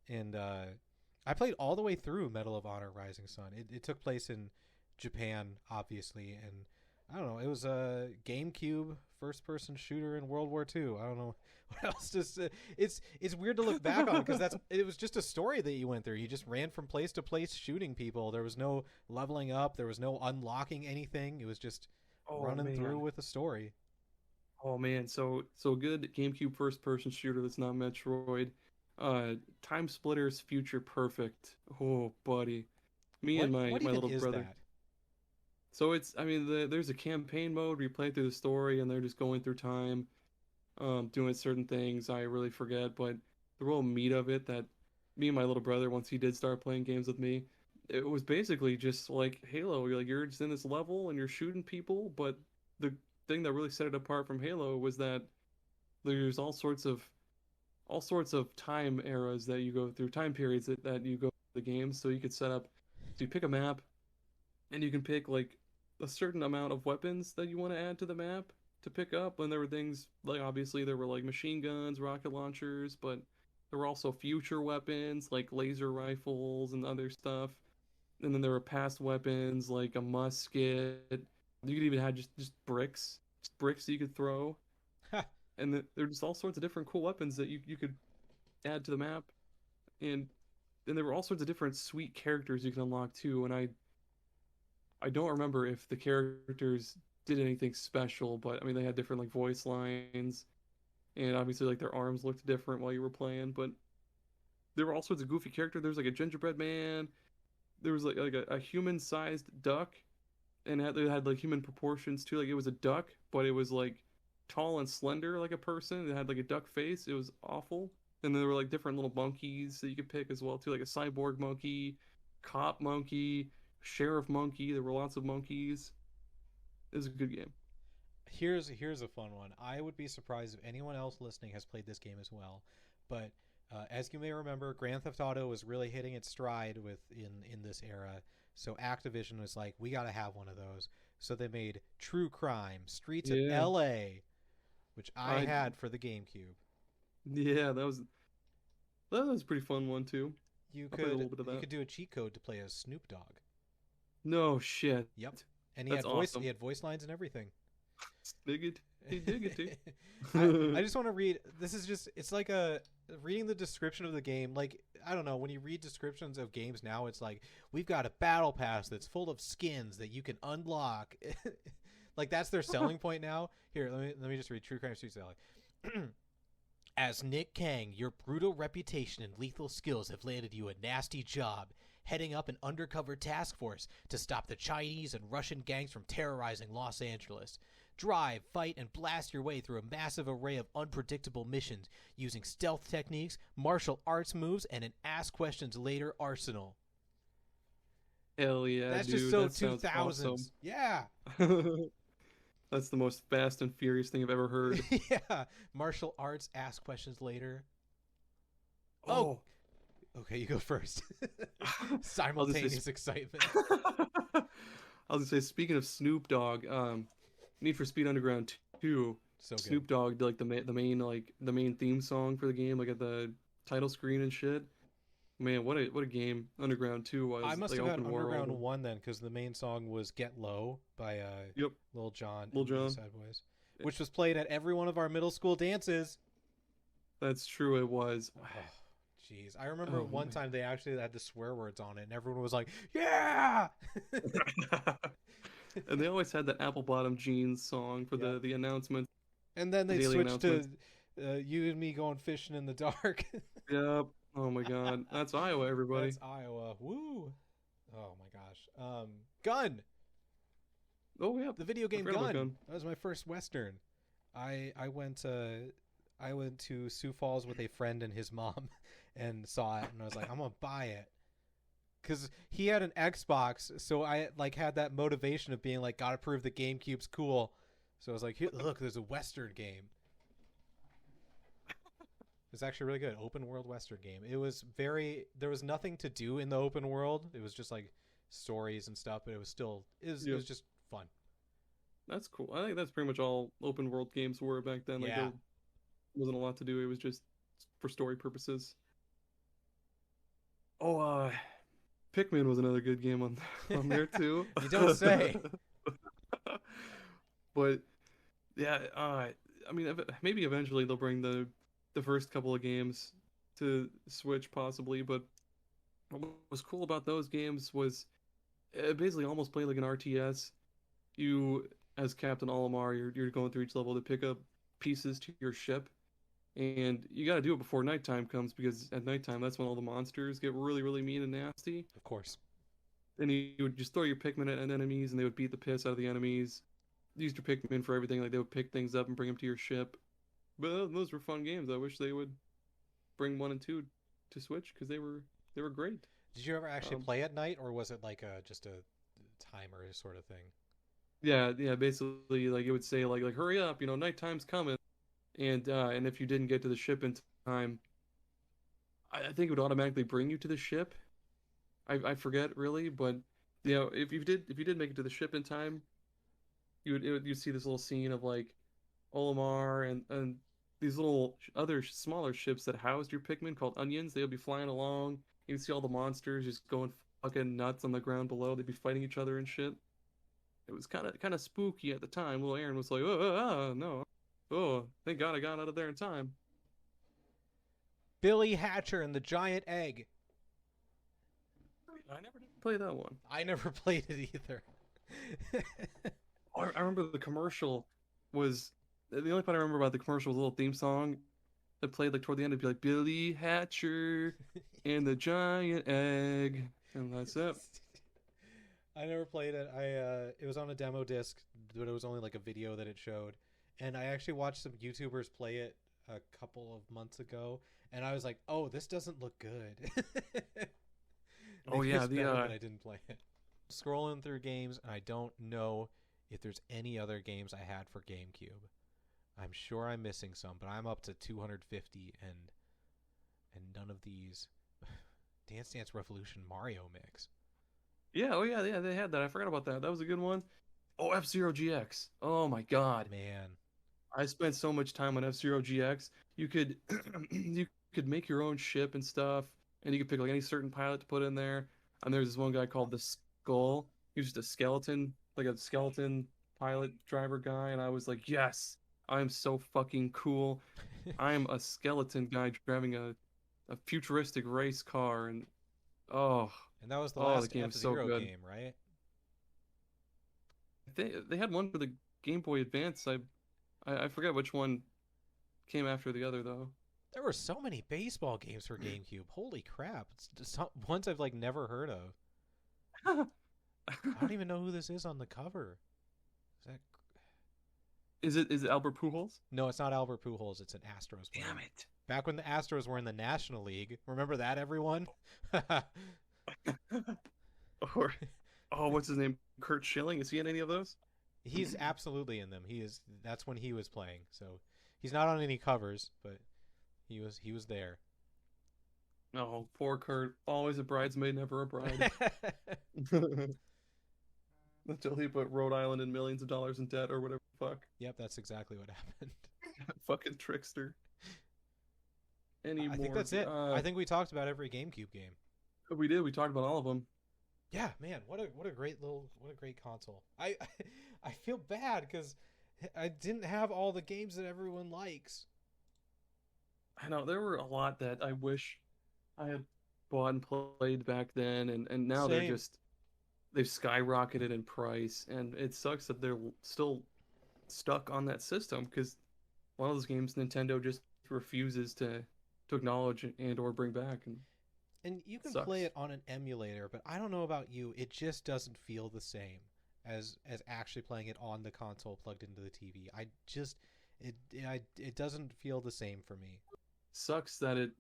And I played all the way through Medal of Honor Rising Sun. It took place in Japan, obviously, and I don't know. It was a GameCube first-person shooter in World War II. I don't know what else to say. It's weird to look back on because it was just a story that you went through. You just ran from place to place shooting people. There was no leveling up. There was no unlocking anything. It was just running through with a story. Oh man, so good GameCube first person shooter that's not Metroid. Time Splitters Future Perfect. Oh buddy. And my little brother. That? So there's a campaign mode where you play through the story and they're just going through time, doing certain things I really forget, but the real meat of it that me and my little brother, once he did start playing games with me, it was basically just like Halo. You're just in this level and you're shooting people, but the thing that really set it apart from Halo was that there's all sorts of time eras that you go through, time periods that you go through the game. So you could so you pick a map and you can pick like a certain amount of weapons that you want to add to the map to pick up. And there were things like, obviously there were like machine guns, rocket launchers, but there were also future weapons like laser rifles and other stuff. And then there were past weapons like a musket. You could even have just bricks that you could throw. And there are just all sorts of different cool weapons that you could add to the map. And there were all sorts of different sweet characters you can unlock too. And I don't remember if the characters did anything special, but I mean they had different like voice lines, and obviously like their arms looked different while you were playing. But there were all sorts of goofy characters. There was like a gingerbread man. There was like a human-sized duck, and it had like human proportions too. Like it was a duck, but it was like tall and slender like a person. It had like a duck face. It was awful. And then there were like different little monkeys that you could pick as well too, like a cyborg monkey, cop monkey, sheriff monkey. There were lots of monkeys. It was a good game. Here's a fun one. I would be surprised if anyone else listening has played this game as well, but as you may remember, Grand Theft Auto was really hitting its stride in this era. So Activision was like, we got to have one of those. So they made True Crime: Streets of L.A., which I had for the GameCube. Yeah, that was a pretty fun one too. You could do a cheat code to play as Snoop Dogg. No shit. Yep. And he had voice lines and everything. Dig it. He dig it. I just want to read. It's like reading the description of the game. Like, I don't know, when you read descriptions of games now, it's like, we've got a battle pass that's full of skins that you can unlock. Like, that's their selling point now. Here, let me just read True Crime Streets of LA. As Nick Kang, your brutal reputation and lethal skills have landed you a nasty job, heading up an undercover task force to stop the Chinese and Russian gangs from terrorizing Los Angeles. Drive, fight, and blast your way through a massive array of unpredictable missions using stealth techniques, martial arts moves, and an ask questions later arsenal. Hell yeah, that's dude, just so 2000s. Awesome. Yeah. That's the most Fast and Furious thing I've ever heard. Yeah. Martial arts, ask questions later. Oh. Okay, you go first. Simultaneous excitement. I was gonna say, speaking of Snoop Dogg, Need for Speed Underground 2. So Snoop Dogg did like the main theme song for the game, like at the title screen and shit. Man, what a game Underground 2 was. I must like, have had open Underground world. 1 then, because the main song was Get Low by Lil Jon. Sad Boys, which was played at every one of our middle school dances. That's true, it was. Jeez, I remember one time they actually had the swear words on it, and everyone was like, "Yeah!" And they always had that Apple Bottom Jeans song for the announcement. And then they switched to You and Me Going Fishing in the Dark. Yep. Oh my God, that's Iowa, everybody. That's Iowa. Woo! Oh my gosh. Gun. Oh yeah, the video game Gun. That was my first Western. I went. I went to Sioux Falls with a friend and his mom and saw it, and I was like, I'm gonna buy it. Because he had an Xbox, so I like had that motivation of being like, gotta prove the GameCube's cool. So I was like, look, there's a Western game. It's actually really good. Open world Western game. It was there was nothing to do in the open world. It was just like stories and stuff, but it was it was just fun. That's cool. I think that's pretty much all open world games were back then. Like there wasn't a lot to do. It was just for story purposes. Oh, Pikmin was another good game on there too. You don't say. But yeah, I mean, maybe eventually they'll bring the first couple of games to Switch, possibly. But what was cool about those games was it basically almost played like an RTS. You, as Captain Olimar, you're going through each level to pick up pieces to your ship, and you got to do it before nighttime comes, because at nighttime that's when all the monsters get really, really mean and nasty. Of course. And you would just throw your Pikmin at enemies, and they would beat the piss out of the enemies. Used your Pikmin for everything. Like they would pick things up and bring them to your ship. But those were fun games. I wish they would bring 1 and 2 to Switch, because they were great. Did you ever actually play at night, or was it like just a timer sort of thing? Yeah. Basically, like it would say like hurry up, nighttime's coming, and if you didn't get to the ship in time, I think it would automatically bring you to the ship. I forget really, but if you did make it to the ship in time, you'd see this little scene of like Olimar and these little other smaller ships that housed your Pikmin called onions. They would be flying along. You'd see all the monsters just going fucking nuts on the ground below. They'd be fighting each other and shit. It was kind of spooky at the time. Little Aaron was like, oh, no. Oh, thank God I got out of there in time. Billy Hatcher and the Giant Egg. I never did play that one. I never played it either. I remember the commercial was... The only part I remember about the commercial was a little theme song that played like toward the end. It'd be like, Billy Hatcher and the Giant Egg. And that's it. I never played it. It was on a demo disc, but it was only like a video that it showed. And I actually watched some YouTubers play it a couple of months ago, and I was like, "Oh, this doesn't look good." Oh yeah, I didn't play it. Scrolling through games, and I don't know if there's any other games I had for GameCube. I'm sure I'm missing some, but I'm up to 250, and none of these. Dance Dance Revolution Mario Mix. Yeah, oh yeah, they had that. I forgot about that. That was a good one. Oh, F-Zero GX. Oh my God, man, I spent so much time on F-Zero GX. You could you could make your own ship and stuff, and you could pick like any certain pilot to put in there. And there's this one guy called the Skull. He was just a skeleton, like a skeleton pilot driver guy, and I was like, yes, I'm so fucking cool. I'm a skeleton guy driving a futuristic race car, and oh. And that was the last the F-Zero game, right? They had one for the Game Boy Advance. I forget which one came after the other though. There were so many baseball games for GameCube. Holy crap! It's just ones I've like never heard of. I don't even know who this is on the cover. Is it Albert Pujols? No, it's not Albert Pujols. It's an Astros player. Damn it! Back when the Astros were in the National League. Remember that, everyone? Or, what's his name? Kurt Schilling? Is he in any of those? He's absolutely in them. That's when he was playing. So he's not on any covers, but he was there. Oh, poor Kurt. Always a bridesmaid, never a bride. Until he put Rhode Island in millions of dollars in debt or whatever the fuck. Yep, that's exactly what happened. Fucking trickster. I think that's it. I think we talked about every GameCube game. We did. We talked about all of them. Yeah, man, what a great console. I feel bad because I didn't have all the games that everyone likes. I know there were a lot that I wish I had bought and played back then, and now Same. they've skyrocketed in price, and it sucks that they're still stuck on that system, because a lot of those games Nintendo just refuses to acknowledge and or bring back, and you can sucks. play it on an emulator, but I don't know about you, it just doesn't feel the same as actually playing it on the console plugged into the TV. it doesn't feel the same for me. Sucks that it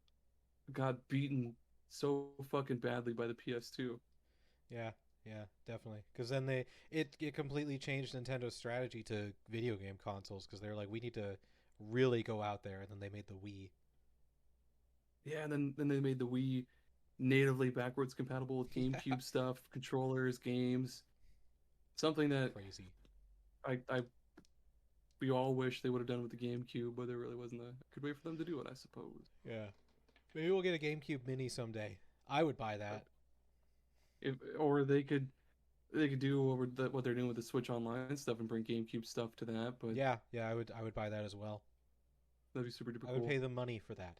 got beaten so fucking badly by the PS2. Yeah, yeah, definitely. Because then it completely changed Nintendo's strategy to video game consoles because they're like, we need to really go out there, and then they made the Wii. Yeah, and then they made the Wii natively backwards compatible with GameCube stuff, controllers, games. Something that Crazy. I we all wish they would have done with the GameCube, but there really wasn't a good way for them to do it, I suppose. Yeah. Maybe we'll get a GameCube Mini someday. I would buy that. Or they could do what they're doing with the Switch Online stuff and bring GameCube stuff to that. But Yeah, I would buy that as well. that'd be super duper I cool. would pay them money for that.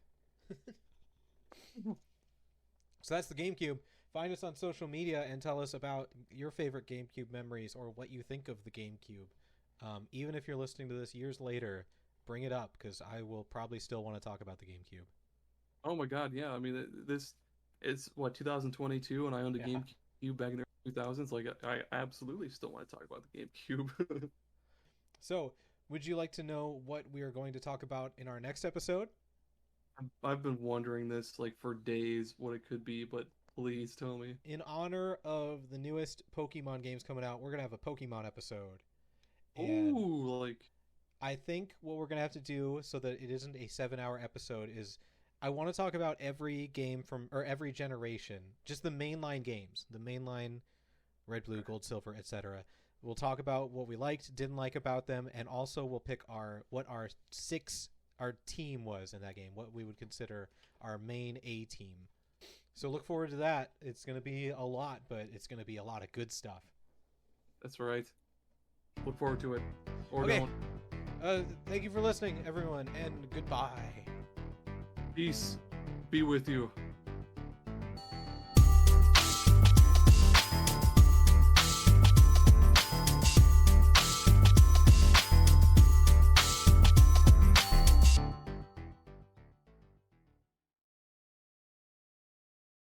So that's the GameCube. Find us on social media and tell us about your favorite GameCube memories or what you think of the GameCube. Even if you're listening to this years later, bring it up because I will probably still want to talk about the GameCube. Oh my God, yeah. I mean, it's what 2022, and I owned a Yeah. GameCube back in the 2000s. Like, I absolutely still want to talk about the GameCube. So, would you like to know what we are going to talk about in our next episode? I've been wondering this like for days what it could be, but please tell me. In honor of the newest Pokemon games coming out, we're going to have a Pokemon episode. And Ooh, like I think what we're going to have to do so that it isn't a 7-hour episode is I want to talk about every game or every generation, just the mainline games, the mainline Red, Blue, Gold, Silver, etc. We'll talk about what we liked, didn't like about them, and also we'll pick what our team was in that game, what we would consider our main A team. So look forward to that. It's going to be a lot, but it's going to be a lot of good stuff. that's right. Look forward to it. Or Okay. don't. Thank you for listening, everyone, and goodbye. Peace be with you.